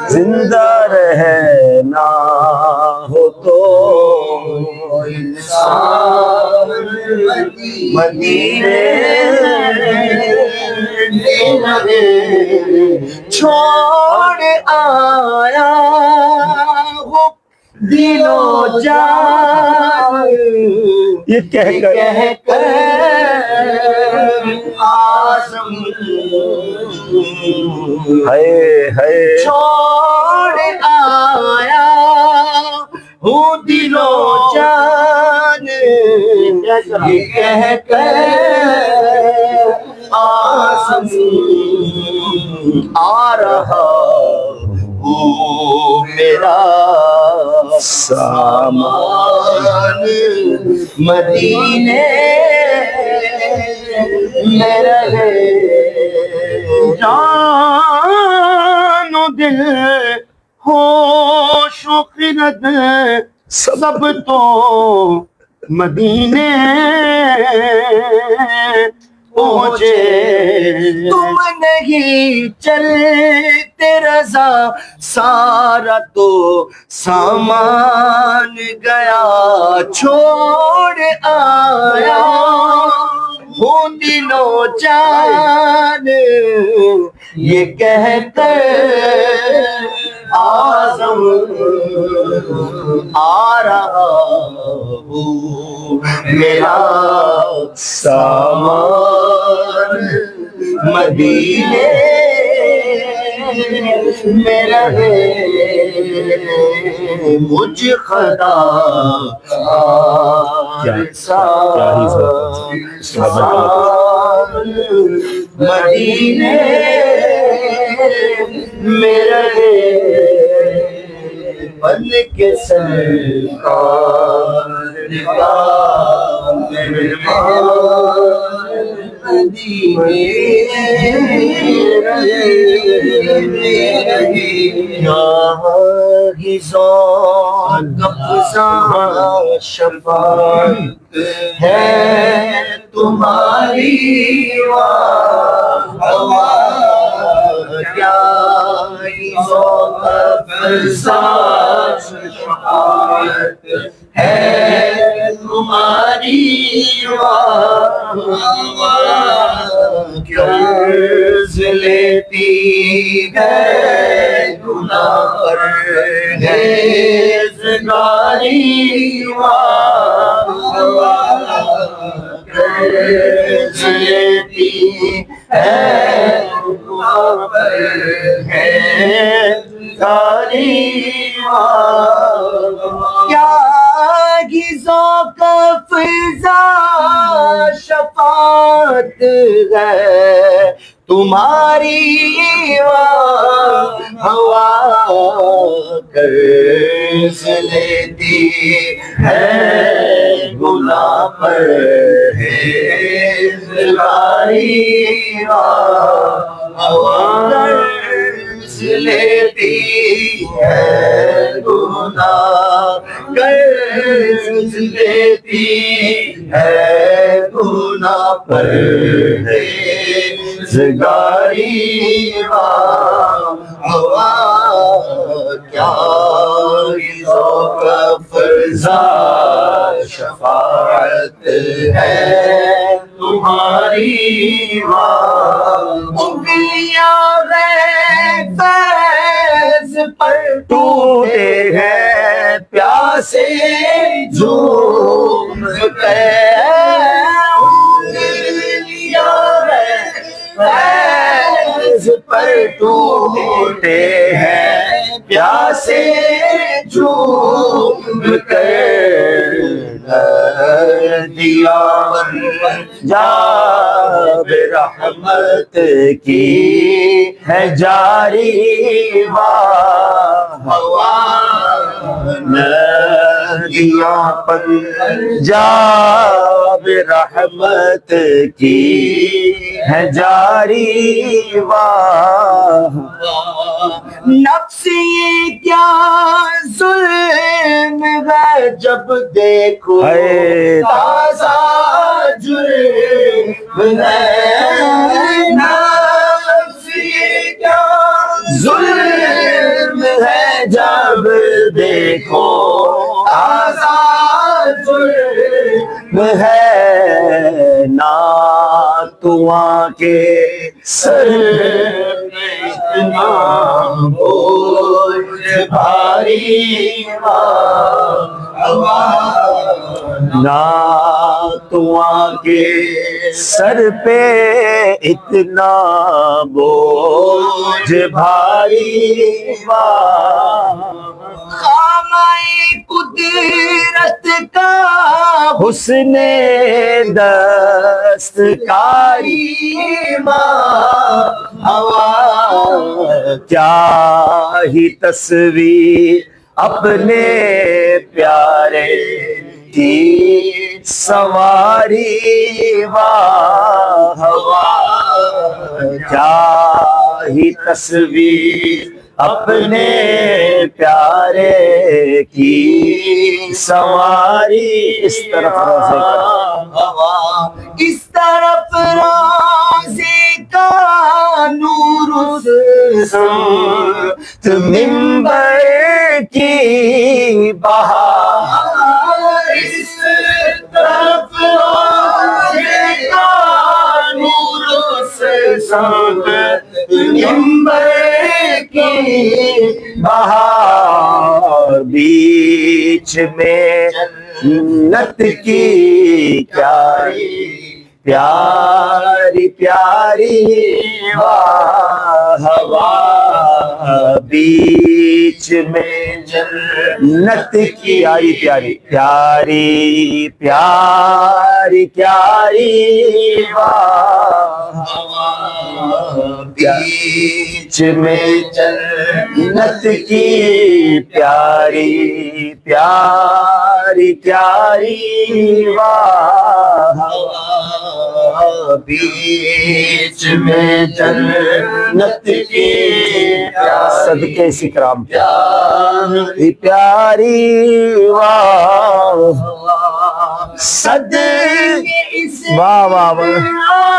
زندہ رہنا ہو تو انسان مدینے میں رہے چھوڑ آیا ہو دل و جان یہ کہہ کر آزم ہے چھوڑ آیا ہوں دل و جان یہ کہہ کر آزم آ رہا وہ میرا سامان مدینے میں رہے جان و دل ہوش و خرد سب تو مدینے پہنچے تم نہیں چلتے رضا سارا تو سامان گیا چھوڑ آیا ہوں دل و جان یہ کہہ کر آزم آ رہا ہوں میرا سامان مدینے میں رہے مجھ خدا مدینے میں رہے بن کے سرکار شفاعت ہے تمہاری کیا شفاعت ہے تمہاری قرض لیتی ہے گناہ پر ہیزگاری قرض لیتی ہے گناہ پر ہیزگاری کیا ذوق فضا شفاعت ہے تمہاری ہوا قرض لیتی ہے گناہ پر ہیزگاری ہوا قرض لیتی ہے گناہ قرض لیتی ہے گناہ پر ہیزگاری ہوا کیا ذوق فضا شفاعت ہے تمہاری انگلیاں فیض پر ٹوٹے ہیں پیاسے جھوم کے فیض پر ٹوٹے ہیں پیاسے جھوم کر دیا جاب رحمت کی ہے جاری ہوا ندیاں پنجاب رحمت کی ہے جاری واہ نفس یہ کیا ظلم ہے جب دیکھو ہے تازہ جرم ہے نفس یہ کیا ظلم ہے جب دیکھو تازہ جرم ہے ناتواں کے سر اتنا بوجھ بھاری ناتواں کے سر پہ اتنا بوجھ بھاری خامۂ قدرت کا حسن دستکاری ہوا کیا ہی تصویر اپنے پیارے کی سواری واہ واہ کیا ہی تصویر اپنے پیارے کی سواری اس طرف روزے ہوا اس طرف روزے کا نور سمت منبر کی بہار اس طرف روزے کا نور سمت منبر کی بہار بیچ میں جنت کی پیاری پیاری پیاری واہ واہ بیچ میں جنت کی آئی پیاری پیاری پیاری پیاری واہ بیچ میں جنت کی پیاری پیاری پیاری واہ بیچ میں جنت کی صدقے اکرام پیاری پیاری واہ واہ واہ واہ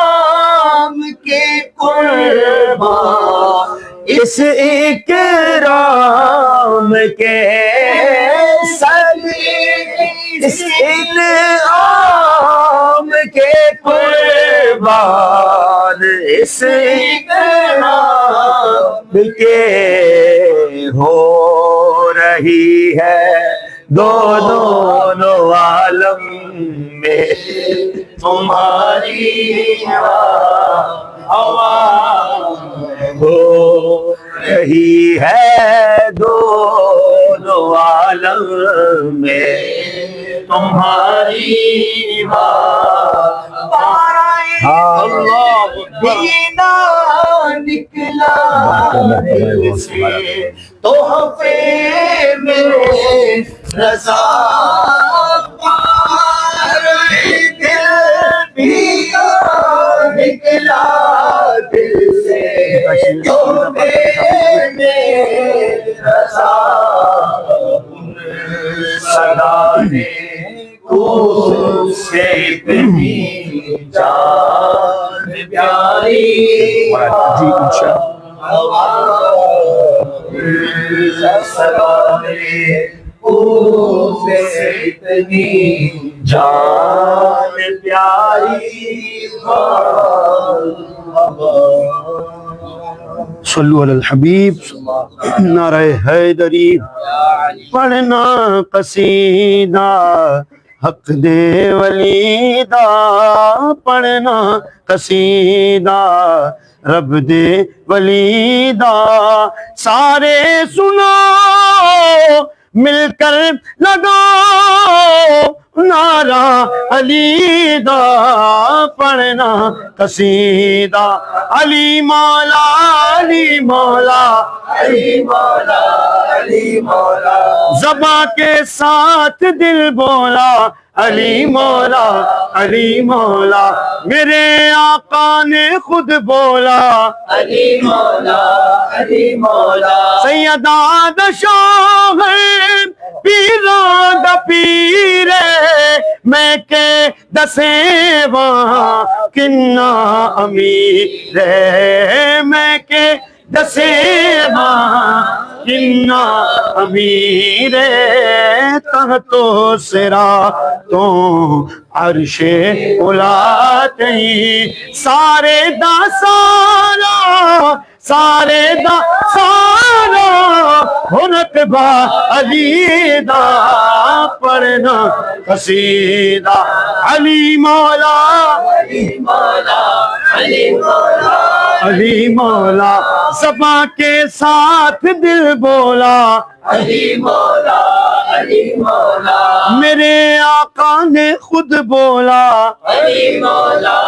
رام کے قربان اس اکرام کے اس انعام کے قربان اس اکرام کے ہو رہی ہے دونوں عالم میں تمہاری ہوا ہو رہی ہے دونوں عالم میں تمہاری اللہ دینا نکلا دل سے تحفے میں رضا دل بھی نکلا دل سے تحفے میں رضا صدا نے سے اتنی جان پیاری سے اتنی جان پیاری صلو علی الحبیب نعرہ حیدری پڑھنا قصیدہ حق دے ولیدہ پڑھنا قصیدہ رب دے ولیدہ سارے سنو مل کر لگاؤ نعرہ علی دا پڑھنا قصیدہ علی مولا علی مولا علی مولا علی مولا زباں کے ساتھ دل بولا علی مولا علی مولا میرے آقا نے خود بولا علی مولا علی مولا سیدہ دا شاہ پیران دا پیرے میں کے دسیں وہاں کنہ امیر ہے میں کے دسیں وہاں کنہ امیر ہے تحت و صراطوں عرش اولا تہیں سارے دا سارا سارے دا سارا رتبہ علی دا پڑھنا قصیدہ علی مولا علی مولا علی مولا علی مولا زباں کے ساتھ دل بولا علی مولا علی مولا میرے آقا نے خود بولا علی مولا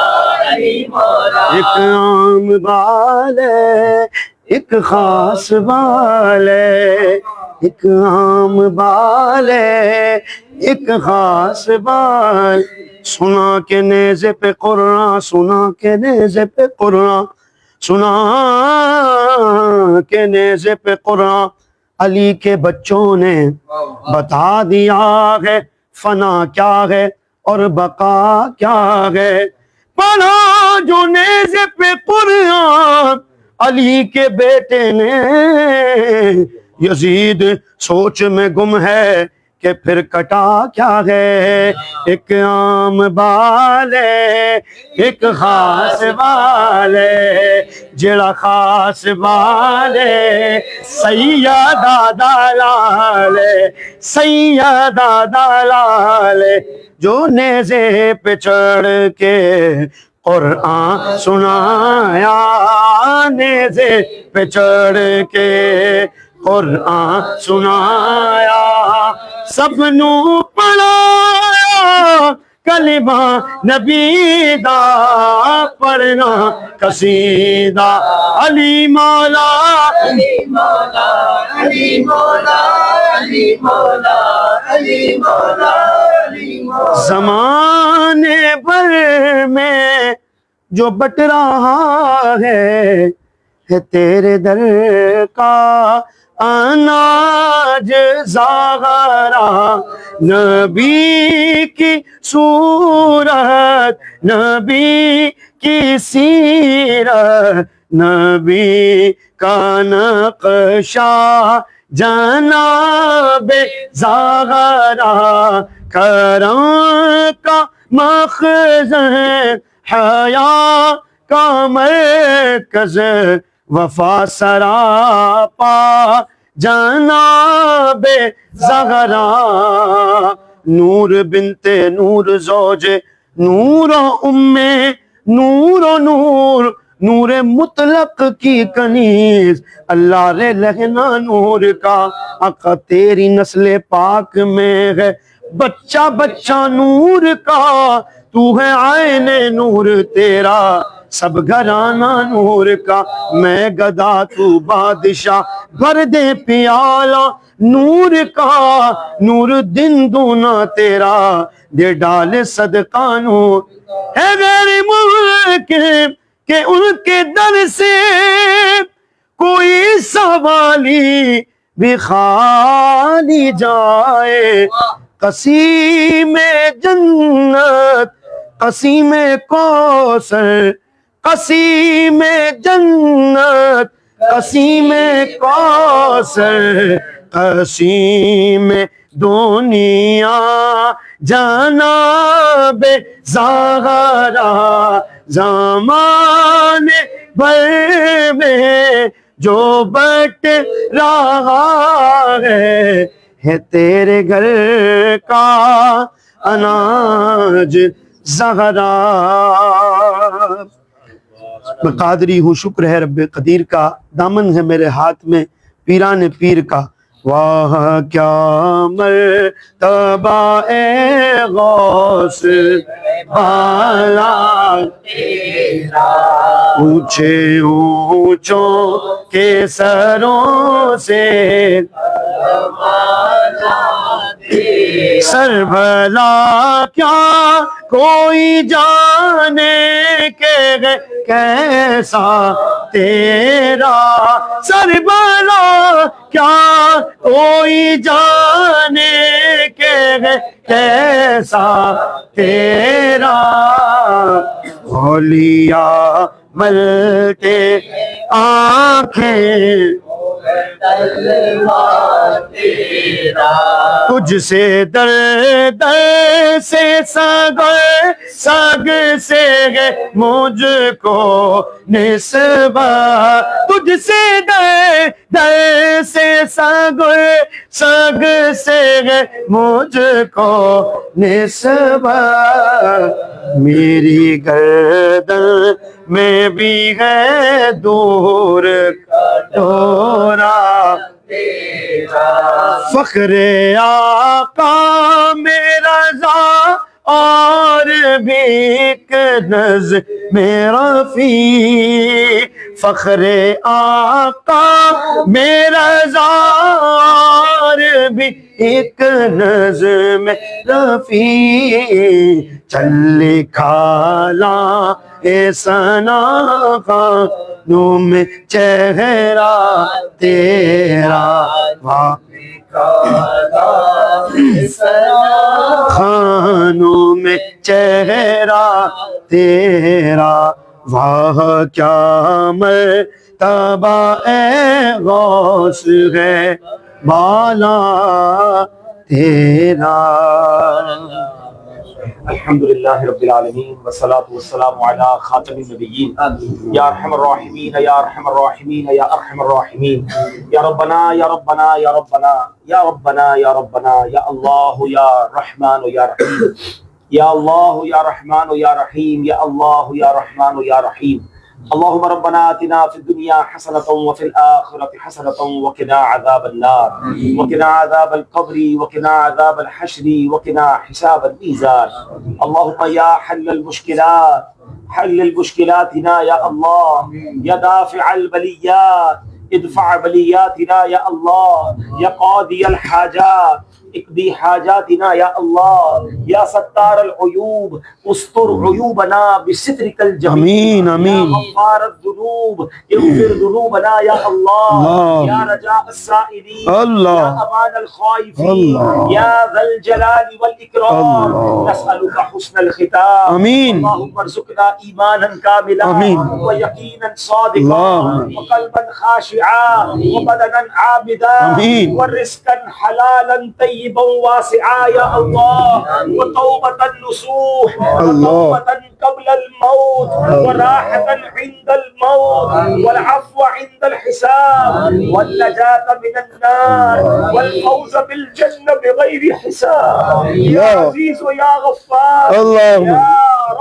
علی مولا ایک عام بال ہے ایک خاص بال ہے ایک عام بال ہے ایک خاص بال سنا کے نیزے پہ قرآن سنا کے نیزے پہ قرآن سنا کے نیزے پہ قرآن علی کے بچوں نے بتا دیا ہے فنا کیا ہے اور بقا کیا ہے پڑھا جو نیزے پہ قرآن علی کے بیٹے نے یزید سوچ میں گم ہے کہ پھر کٹا کیا ہے ایک عام بال ہے ایک خاص بال ہے جڑا خاص بال ہے سیدہ دلال ہے سیدہ دلال ہے جو نیزے پہ چڑھ کے قرآن سنایا نیزے پہ چڑھ کے قرآن سنایا سب نو پڑھایا کلمہ نبی دا پڑھنا قصیدہ علی مولا علی مولا علی مولا علی مولا علی مولا علی مولا زمانے بھر میں جو بٹ رہا ہے تیرے در کا اناج زاغرا نبی کی صورت نبی کی سیرت نبی کا نقشہ جناب زاغرا کرم کا مخزن حیا کا مرکز وفا سراپا جناب زغرا نور بنت نور زوج نور ام نور و نور نور مطلق کی کنیز اللہ رے لہنا نور کا آقا تیری نسل پاک میں ہے بچہ بچہ نور کا تو ہے عین نور تیرا سب گھرانہ نور کا میں گدا تو بادشاہ بھر دے پیالہ نور کا نور دن دونا تیرا دے ڈال صدقہ نور ہے غیر ملک کہ ان کے در سے کوئی سوالی بھی خالی جائے قسیم جنت قسیم کوثر قسیم جنت قسیم کوثر قسیم دنیا جناب زغرا زمان بھر میں جو بٹ رہا ہے تیرے گھر کا اناج زغرا میں قادری ہوں شکر ہے رب قدیر کا دامن ہے میرے ہاتھ میں پیران پیر کا واہ کیا مرتبہ اے غوث بالا اونچے اونچوں کے سروں سے سر بھلا کیا کوئی جانے کہ کیسا تیرا سر بھلا کیا کوئی جانے کہ کیسا تیرا اولیاء ملتے آنکھیں تجھ سے در در سے سگ سے مجھ کو نسبت تجھ سے در در سے سگ سے مجھ کو نسبت میری گردن میں بھی ہے دور ڈورا فخر آقا میرا رضا اور بھی ایک نظم رفیع فخر آقا میرا رضا اور بھی ایک نظم رفیع چل کھالا اے ثنا خانوں میں چہرہ تیرا خانوں میں چہرہ تیرا واہ کیا مرتبہ اے غوث ہے بالا تیرا الحمدللہ رب العالمین والصلاة والسلام علی خاتم النبیین یا ارحم الراحمین یا ارحم الراحمین یا ارحم الراحمین یا ربنا یا ربنا یا ربنا یا ربنا یا ربنا یا اللہ یا رحمان یا رحیم یا اللہ یا رحمان یا رحیم یا اللہ یا رحمان یا رحیم اللهم ربنا آتنا في الدنيا حسنة وفي الآخرة حسنة وقنا عذاب النار وقنا عذاب القبر وقنا عذاب الحشر وقنا حساب الميزان اللهم يا حل المشكلات حل المشكلاتنا يا الله يا دافع البليات ادفع بلياتنا يا الله يا قاضي الحاجات اقضي حاجاتنا يا الله يا ستار العيوب استر عيوبنا بسترك الجميل آمين يا غفار الذنوب اغفر ذنوبنا يا الله يا رجاء السائلين الله يا امان الخائفين يا ذا الجلال والاكرام نسألك حسن الختام آمين اللهم ارزقنا ايمانا كاملا ويقينا صادقا وقلبا خاشعا وبدنا عابدا ورزقا حلالا طيبا واسعا يا الله وتوبة نصوح وتوبة قبل الموت وراحة عند الموت والعفو عند الحساب والنجاة من النار والفوز بالجنة بغير حساب يا عزيز يا غفار يا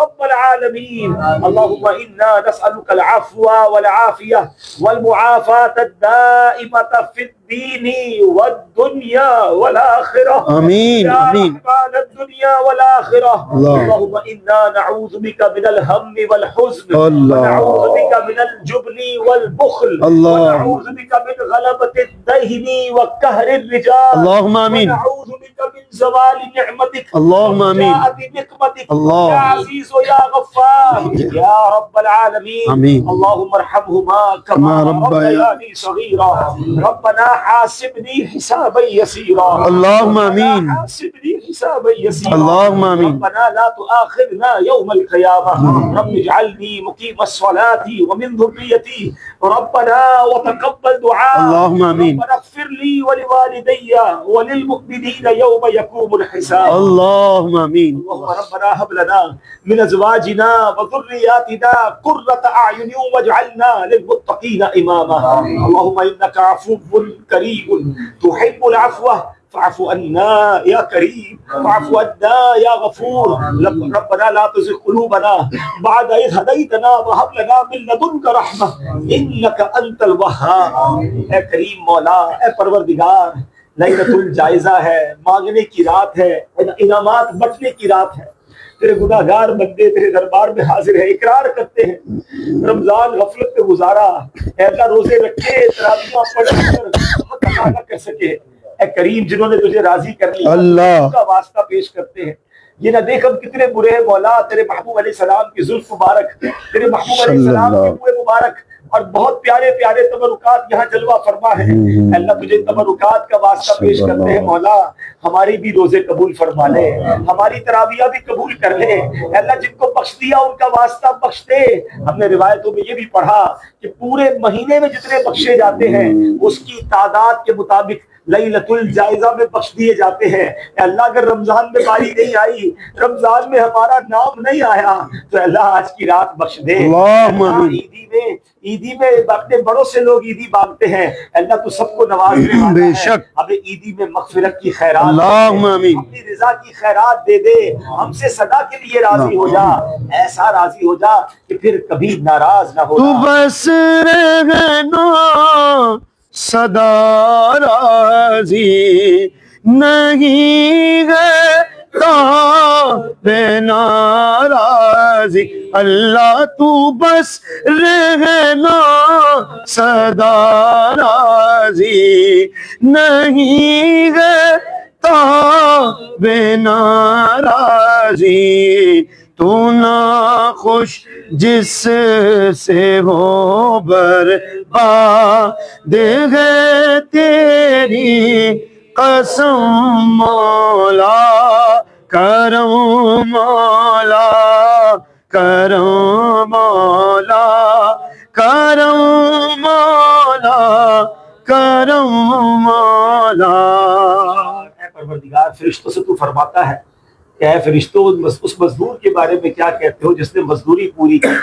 رب العالمين اللهم إنا نسألك العفو والعافية والمعافاة الدائمة في الدين والدنيا والآخرة آمين يا رحمن الدنيا والآخرة اللهم إنا نعوذ بك من الهم والحزن ونعوذ بك من الجبن والبخل ونعوذ بك من غلبة الدين وقهر الرجال اللهم آمين ونعوذ بك من زوال نعمتك اللهم آمين نقمتك الله يا عزيز يا غفار يا رب العالمين آمين اللهم ارحمهما كما ربياني صغيرا ربنا حاسبني حسابا يسيرا اللهم آمين حاسبني حسابا يسيرا اللهم آمين ربنا لا تؤاخذنا يوم القيامة رب اجعلني مقيم الصلاة ومن ذريتي ربنا وتقبل دعاء اللهم آمين ربنا اغفر لي ولوالدي وللمؤمنين يوم يقوم الحساب اللهم آمين اللهم ربنا هب لنا من ازواجنا وذرياتنا قرة اعين واجعلنا للمتقين اماما اللهم انك عفو كريم تحب العفو فاعف عنا يا كريم واعف عنا يا غفور ربنا لا تزغ قلوبنا بعد إذ هديتنا وهب لنا من لدنك رحمة إنك أنت الوهاب اے کریم مولا اے پروردگار لیلۃ الجائزہ ہے، مانگنے کی رات ہے، انعامات بٹنے کی رات ہے. تیرے گناہگار بندے تیرے دربار میں حاضر ہیں، اقرار کرتے ہیں رمضان غفلت میں گزارا، اے اللہ روزے رکھے تراویحاں پڑھ کر حق ادا نہ کر سکے، اے کریم جنہوں نے تجھے راضی کر لیا اللہ کا واسطہ پیش کرتے ہیں. یہ نہ دیکھ ہم کتنے برے ہیں مولا، تیرے محبوب علیہ السلام کی زلف مبارک، تیرے محبوب علیہ السلام کے منہ مبارک اور بہت پیارے پیارے تبرکات یہاں جلوہ فرما ہے. اللہ تجھے تبرکات کا واسطہ پیش کرتے ہیں مولا، ہماری بھی روزے قبول فرما لے، ہماری تراویحیں بھی قبول کر لے. اللہ جن کو بخش دیا ان کا واسطہ بخش دے. ہم نے روایتوں میں یہ بھی پڑھا کہ پورے مہینے میں جتنے بخشے جاتے ہیں اس کی تعداد کے مطابق لیلۃ الجائزہ میں بخش دیے جاتے ہیں. اے اللہ اگر رمضان میں باری نہیں آئی، رمضان میں ہمارا نام نہیں آیا تو اللہ آج کی رات بخش دے. عیدی میں اپنے بڑوں سے لوگ عیدی مانگتے ہیں، اللہ تو سب کو نوازنے والا بے ہے. شک ہمیں عیدی میں مغفرت کی خیرات اللہم آمین. اپنی رضا کی خیرات دے دے، ہم سے صدا کے لیے راضی ہو جا، ایسا راضی ہو جا کہ پھر کبھی ناراض نہ ہو. تو بس رہنا صدا راضی نہیں ہے تاب ناراضی. اللہ تو بس رہنا صدا راضی نہیں ہے تاب ناراضی. تو ناخوش جس سے ہو برباد ہے تیری قسم مولا کرم مولا کرم مولا کرم مولا کرم مولا. اے پروردگار فرشتوں سے تو فرماتا ہے کہ اے فرشتوں اس مزدور کے بارے میں کیا کہتے ہو جس نے مزدوری پوری کی؟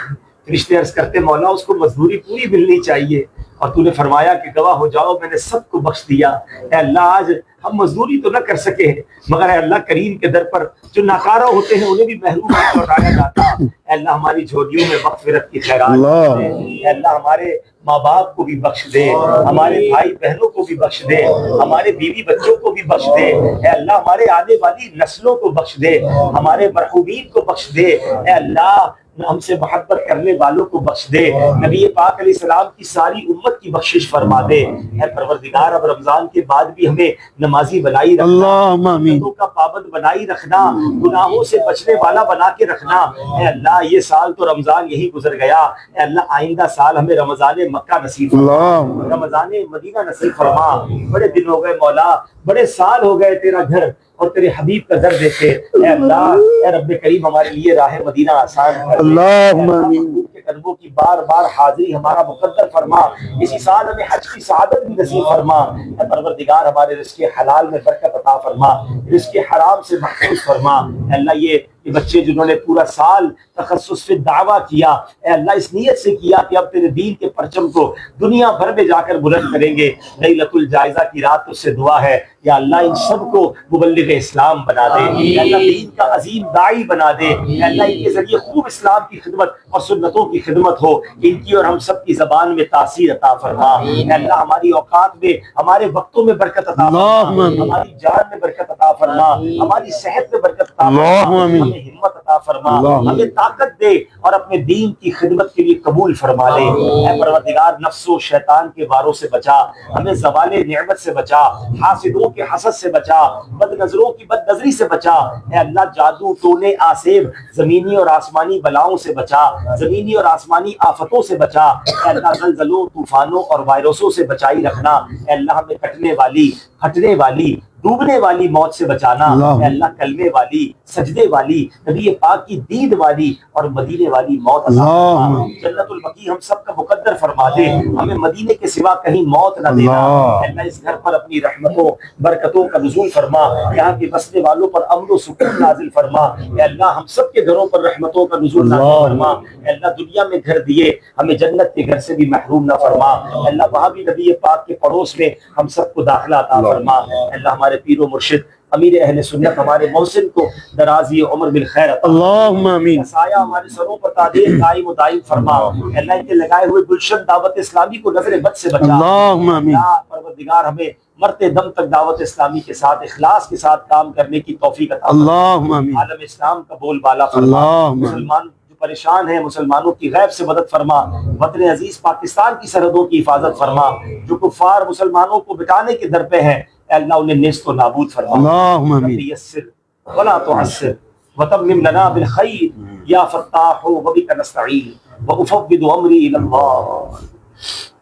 فرشتے عرض کرتے مولا اس کو مزدوری پوری ملنی چاہیے، اور تو نے فرمایا کہ گواہ ہو جاؤ میں نے سب کو بخش دیا. اے اللہ آج ہم مزدوری تو نہ کر سکے مگر اے اللہ کریم کے در پر جو ناکارہ ہوتے ہیں انہیں بھی محروم نہیں لوٹایا جاتا. اے اللہ ہماری جھولیوں میں مغفرت کی خیرات دے. اے اللہ ہمارے ماں باپ کو بھی بخش دے، ہمارے بھائی بہنوں کو بھی بخش دے، ہمارے بیوی بچوں کو بھی بخش دے. اے اللہ ہمارے آنے والی نسلوں کو بخش دے، ہمارے مرحومین کو بخش دے. اے اللہ ہم سے محبت کرنے والوں کو بخش دے. نبی پاک علیہ السلام کی ساری امت کی بخشش فرما دے. اے پروردگار اب رمضان کے بعد بھی ہمیں نمازی بنائی رکھنا، اللہم آمین. سنتوں کا پابند بنائی رکھنا، گناہوں سے بچنے والا بنا کے رکھنا. اے اللہ یہ سال تو رمضان یہی گزر گیا، اے اللہ آئندہ سال ہمیں رمضان مکہ نصیب فرما، رمضان مدینہ نصیب فرما. بڑے دن ہو گئے مولا، بڑے سال ہو گئے تیرا گھر اور تیرے حبیب کا در دیکھے. اے اللہ اے رب کریم ہمارے لیے راہ مدینہ آسان کر دے. اللہم آمین. محبوب کے قدموں کی بار بار حاضری ہمارا مقدر فرما. اسی سال ہمیں حج کی سعادت بھی نصیب فرما. اے پروردگار ہمارے رزق حلال میں برکت عطا فرما، رزق حرام سے محفوظ فرما. اے اللہ یہ بچے جنہوں نے پورا سال تخصص فی دعویٰ کیا، اے اللہ اس نیت سے کیا کہ اب تیرے دین کے پرچم کو دنیا بھر میں جا کر بلند کریں گے. لیلۃ الجائزہ کی رات تجھ سے دعا ہے یا اللہ ان سب کو مبلغ اسلام بنا دے. اے اللہ دین کا عظیم داعی بنا دے. اے اللہ ان کے ذریعے خوب اسلام کی خدمت اور سنتوں کی خدمت ہو. ان کی اور ہم سب کی زبان میں تاثیر عطا فرما. اے اللہ ہماری اوقات میں ہمارے وقتوں میں برکت عطا فرما، ہماری جان میں برکت عطا فرما، ہماری صحت میں برکت عطا فرما، ہمیں ہمت عطا فرما، ہمیں طاقت دے اور اپنے دین کی خدمت کے لیے قبول فرما لے. اے پروردگار نفس و شیطان کے واروں سے بچا، ہمیں زوال نعمت سے بچا، حاسدوں کے حسد سے بچا، بد نظروں کی بد نظری سے بچا. اے اللہ جادو ٹونے آسیب زمینی اور آسمانی بلاؤں سے بچا، زمینی اور آسمانی آفتوں سے بچا. اے اللہ زلزلوں طوفانوں اور وائرسوں سے بچائی رکھنا. اے اللہ ہمیں کٹنے والی ہٹنے والی ڈوبنے والی موت سے بچانا. اے اللہ کلمے والی سجدے والی نبی پاک کی دید والی اور مدینے والی موت عطا فرما. جنت البقیع ہم سب کا مقدر فرما دے، ہمیں مدینے کے سوا کہیں موت نہ دینا. اے اللہ اس گھر پر اپنی رحمتوں برکتوں کا نزول فرما، یہاں کے بسنے والوں پر امن و سکون نازل فرما. اے اللہ ہم سب کے گھروں پر رحمتوں کا نزول نازل فرما. اے اللہ دنیا میں گھر دیے ہمیں جنت کے گھر سے بھی محروم نہ فرما. اے اللہ وہاں بھی نبی پاک کے پڑوس میں ہم سب کو داخلہ عطا فرما. اے اللہ ہمارے پیر و مرشد امیر اہل سنت ہمارے محسن کو درازی عمر بالخیر عطا فرما. اللہم آمین. سایہ ہمارے سروں پر تاجر قائم و دائم فرما. اے اللہ ان کے لگائے ہوئے گلشن دعوت اسلامی کو نظر بد سے بچا. اللہم آمین. یا پروردگار ہمیں مرتے دم تک دعوت اسلامی کے ساتھ اخلاص کے ساتھ کام کرنے کی توفیق عطا فرما۔ اللہم آمین۔ عالم اسلام کا بول بالا فرما، اللہم مسلمان جو پریشان ہیں مسلمانوں کی غیب سے مدد فرما، وطن عزیز پاکستان کی سرحدوں کی حفاظت فرما، جو کفار مسلمانوں کو بٹانے کے در پہ ہیں اے اللہ انہیں نیست و نابود فرما۔ اللہم آمین۔ رب یسر ولا تعسر وتمم لنا بالخیر یا فتاح وبک نستعین وافوض امری الی اللہ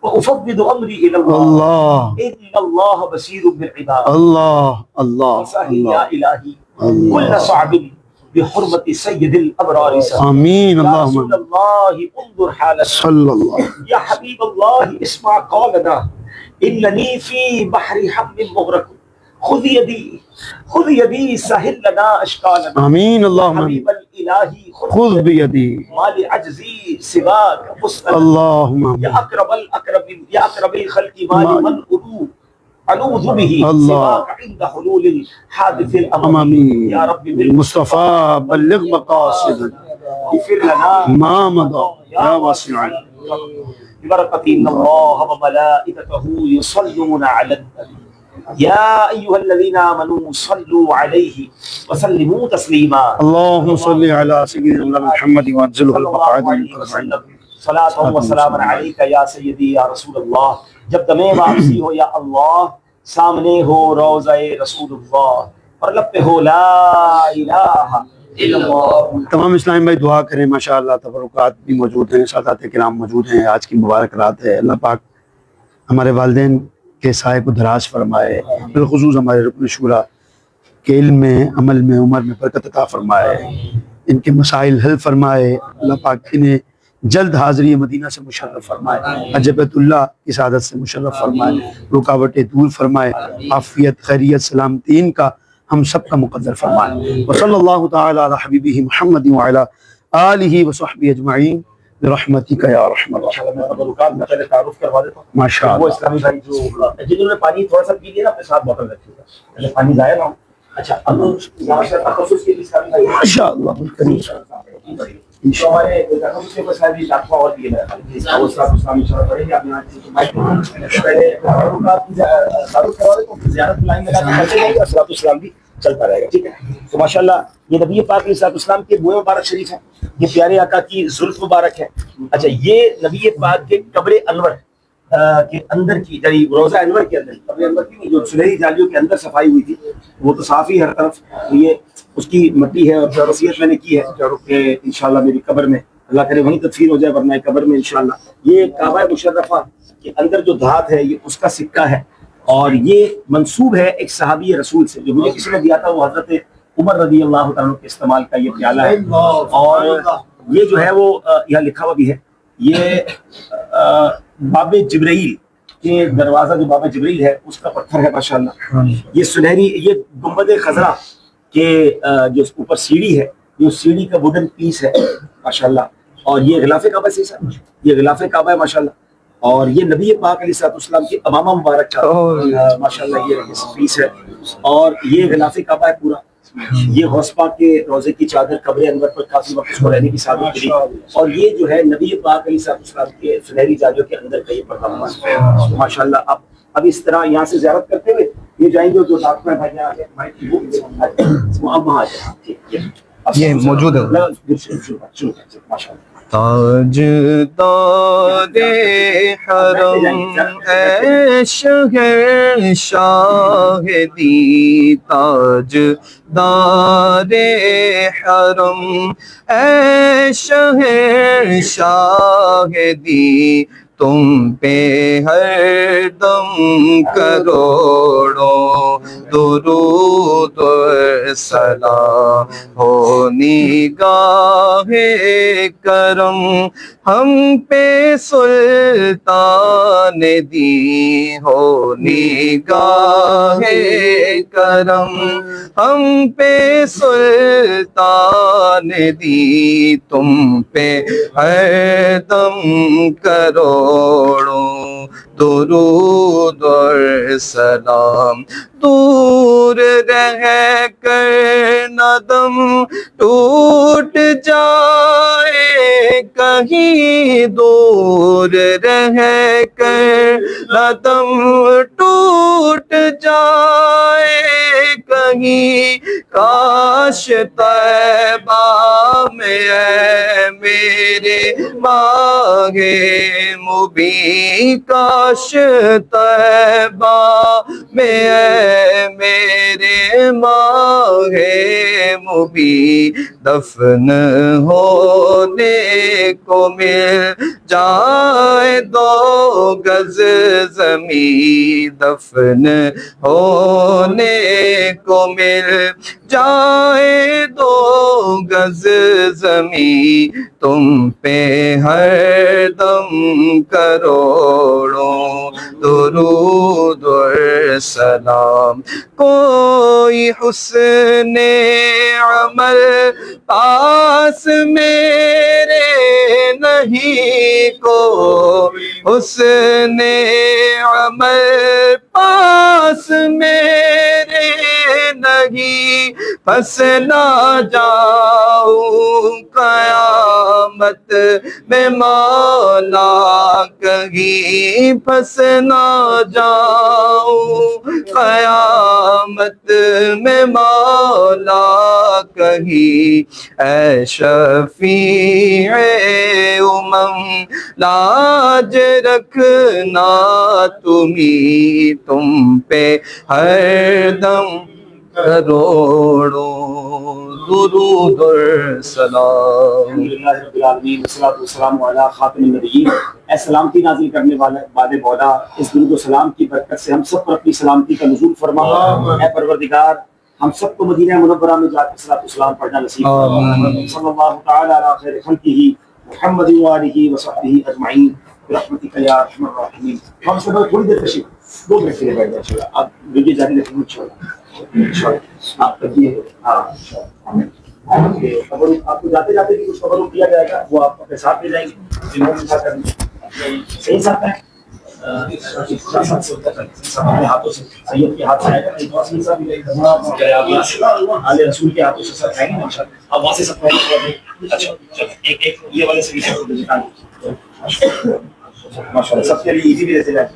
وافوض امری الی اللہ اللہ ان اللہ بصیر بالعباد اللہ اللہ وسهل یا اللہ الہی اللہ۔ كل صعب بحرمة سید الابرار سهل آمین یا اللہم رسول آمین اللہ انظر حالنا صلی اللہ یا حبیب اللہ اسمع قولنا اننی فی بحر حم مغرق خذ یدی سہل لنا اشکالنا آمین اللہم آمین حبیب الالہی خذ بیدی مال عجزی سواک مسأل اللہم یا آمین اقرب الاقرب یا اقرب الخلق مال من اعوذ به اللہ سواک عند حلول الحادث الاممی آمین یا رب مصطفیٰ بلغ مقاصد اغفر لنا ما مضى یا واسع ببركة إن الله وملائكته يصلون على النبي يا أيها الذين آمنوا صلوا عليه وسلموا تسليما اللهم صل على سيدنا محمد وانزله صلى الله المقعد عليه وسلم صلاة وسلام عليك يا سيدي يا رسول اللہ۔ جب دمیں واپسی ہو یا اللہ، سامنے ہو روضہ رسول اللہ اور لب پہ ہو لا الہ الا اللہ۔ تمام اسلامی بھائی دعا کریں، ماشاءاللہ تبرکات بھی موجود ہیں، سادات کرام موجود ہیں، آج کی مبارک رات ہے، اللہ پاک ہمارے والدین کے سائے کو دراز فرمائے، بالخصوص ہمارے رکن شورا کے علم میں عمل میں عمر میں برکت عطا فرمائے، ان کے مسائل حل فرمائے، اللہ پاک انہیں جلد حاضری مدینہ سے مشرف فرمائے، حج بیت اللہ کی سعادت سے مشرف فرمائے، رکاوٹیں دور فرمائے، عافیت خیریت سلامتی کا ہم سب کا مقدر فرمائے۔ وصلی اللہ تعالی علی حبیبہ محمد وعلی آلہ وصحبہ اجمعین برحمتک یا ارحم الراحمین۔ میں تبرکات میں پہلے تعارف کروا دیتا ہوں۔ ماشاء وہ اللہ اسلامی بھائی جو جنہوں نے پانی تھوڑا سا پی لیا نا اپنے ساتھ بوتل رکھیے گا، پہلے پانی ضائع نہ ہو۔ اچھا اب تخصص کے اسلامی بھائی ماشاء اللہ تو ہمارے تخصص کے مسائل بھی ڈاکٹر اور بھی ہے وہ صاحب اسلامی شرح پڑھیں گے، آپ یہاں پہلے تبرکات کی تعارف کروا دیتا ہوں، زیارت لائن لگا کے کرتے جائیں گے اور صلاۃ السلام بھی چلتا رہے گا، ٹھیک ہے؟ تو ماشاءاللہ یہ نبی پاک علیہ الصلوۃ والسلام کے بوئے مبارک شریف ہیں، یہ پیارے آقا کی زلف مبارک ہے۔ اچھا یہ نبی پاک کے قبر انور کے اندر کی یعنی روضہ انور کے اندر قبر انور کی جو سنہری جالیوں کے اندر صفائی ہوئی تھی وہ تو صاف ہی ہر طرف، یہ اس کی مٹی ہے اور وصیت میں نے کی ہے کہ انشاءاللہ میری قبر میں اللہ کرے وہیں تدفین ہو جائے، ورنہ قبر میں انشاءاللہ یہ کعبہ مشرفہ کے اندر جو دھات ہے یہ اس کا سکہ ہے، اور یہ منسوب ہے ایک صحابی رسول سے، جو مجھے کسی نے دیا تھا وہ حضرت عمر رضی اللہ تعالیٰ کے استعمال کا یہ پیالہ ہے، اور یہ جو ہے وہ یہاں لکھا ہوا بھی ہے، یہ باب جبرائیل کے دروازہ جو باب جبرائیل ہے اس کا پتھر ہے ماشاءاللہ۔ یہ سنہری یہ گنبد خضرا کے جو اوپر سیڑھی ہے یہ سیڑھی کا ووڈن پیس ہے ماشاءاللہ، اور یہ غلاف کعبہ سے یہ غلاف کعبہ ہے ماشاءاللہ، اور یہ نبی پاک علیہ السلام کی امامہ مبارک کا ماشاءاللہ یہ پیس ہے، اور یہ غلاف کعبہ ہے پورا۔ یہ غوث پاک کے روزے کی چادر قبر انور پر کافی وقت اس کو رہنے کی سعادت ملی، اور یہ جو ہے نبی پاک علیہ السلام کے سنہری جالیوں کے اندر کا یہ پردہ ہے ماشاءاللہ۔ اب اس طرح یہاں سے زیارت کرتے ہوئے یہ جائیں گے جو ڈاکٹر بھائی یہاں اب وہاں آ جائیں، یہ موجود ہے ماشاءاللہ۔ تاجدار حرم اے شہر شاہدی، تاجدار حرم اے شہر شاہدی، تم پہ ہر دم کروڑوں درود و سلام ہو نگاہ کرم، ہم پہ سلطان دی ہو نگاہ کرم، ہم پہ سلطان دی، تم پہ ہر دم کروڑوں درود اور سلام دور رہ کر نہ دم ٹوٹ جائے کہیں دور رہ کر نہ دم ٹوٹ جائے کہیں کاش طیبہ میں اے میرے ماہ مبین کاش طیبہ میں اے میرے ماہ مبین دفن ہونے کو مل جائے 2 گز زمین دفن ہونے کو مل جائے 2 گز زمین تم پہ ہر دم کروڑوں درود اور سلام کوئی حسن عمل پاس میرے نہیں کوئی حسن عمل پاس میرے نہیں پھنس نہ جاؤں قیامت میں مولا کہیں پھنس نہ جاؤں قیامت میں مولا کہیں اے شفیع لاج رکھنا تمہیں تم پہ ہر دم کروڑوں درود اور سلام الحمدللہ رب العالمین والصلاۃ والسلام علی خاتم النبیین۔ اے سلامتی نازل کرنے والے مولا اس درود و سلام کی برکت سے ہم سب پر اپنی سلامتی کا نزول فرما۔ اے پروردگار ہم سب کو مدینہ منورہ میں جا کے صلاۃ والسلام پڑھنا نصیب فرما۔ صلی اللہ تعالی علی خیر خلقہ محمد وآلہ وصحبہ اجمعین برحمتک یا ارحم الراحمین۔ ہم سب تھوڑی دیر تشریف 2 منٹ کے لیے بیٹھ جائیں انشاءاللہ۔ آپ ویڈیو جاری رکھیں انشاءاللہ۔ آپ تکیے ہاں آپ کو جاتے جاتے بھی کچھ خبر کیا جائے گا وہ آپ اپنے ساتھ لے جائیں گے جنہوں نے ساتھ کرنا صحیح ساتھ ہے اپنے ہاتھوں سے سید کے ہاتھ سے آئے گا آل رسول کے ہاتھوں سے سب کھائیں گے نا انشاءاللہ۔ اب وہاں سے سب کھائیں گے۔ اچھا چلو ایک یہ والے سے ماشاء اللہ سب کے لیے ایزی بھی رہتے جائے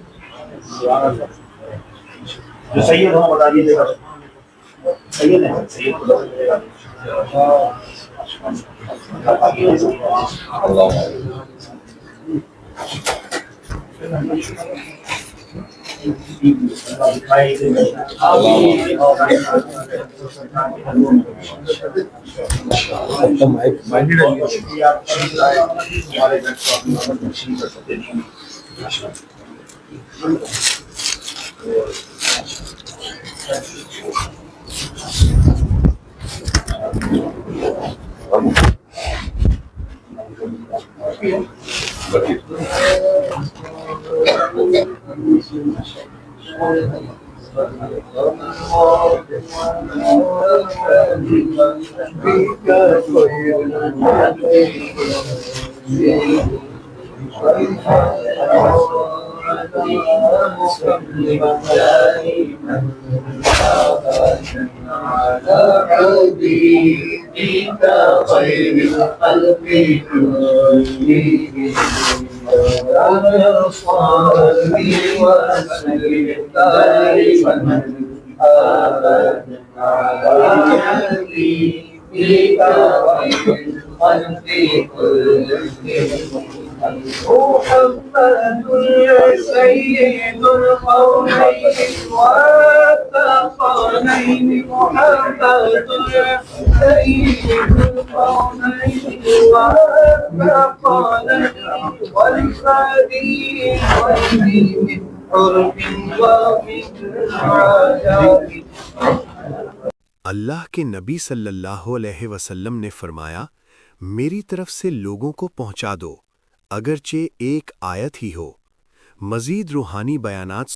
جو سید ہوں بتا دیجیے گا سید ہے سید کو ملے گا محمد سید القونین والثقلین محمد سید القونین والثقلین والفدی من حرب ومن عجاب۔ اللہ کے نبی صلی اللہ علیہ وسلم نے فرمایا، میری طرف سے لوگوں کو پہنچا دو، اگرچہ ایک آیت ہی ہو۔ مزید روحانی بیانات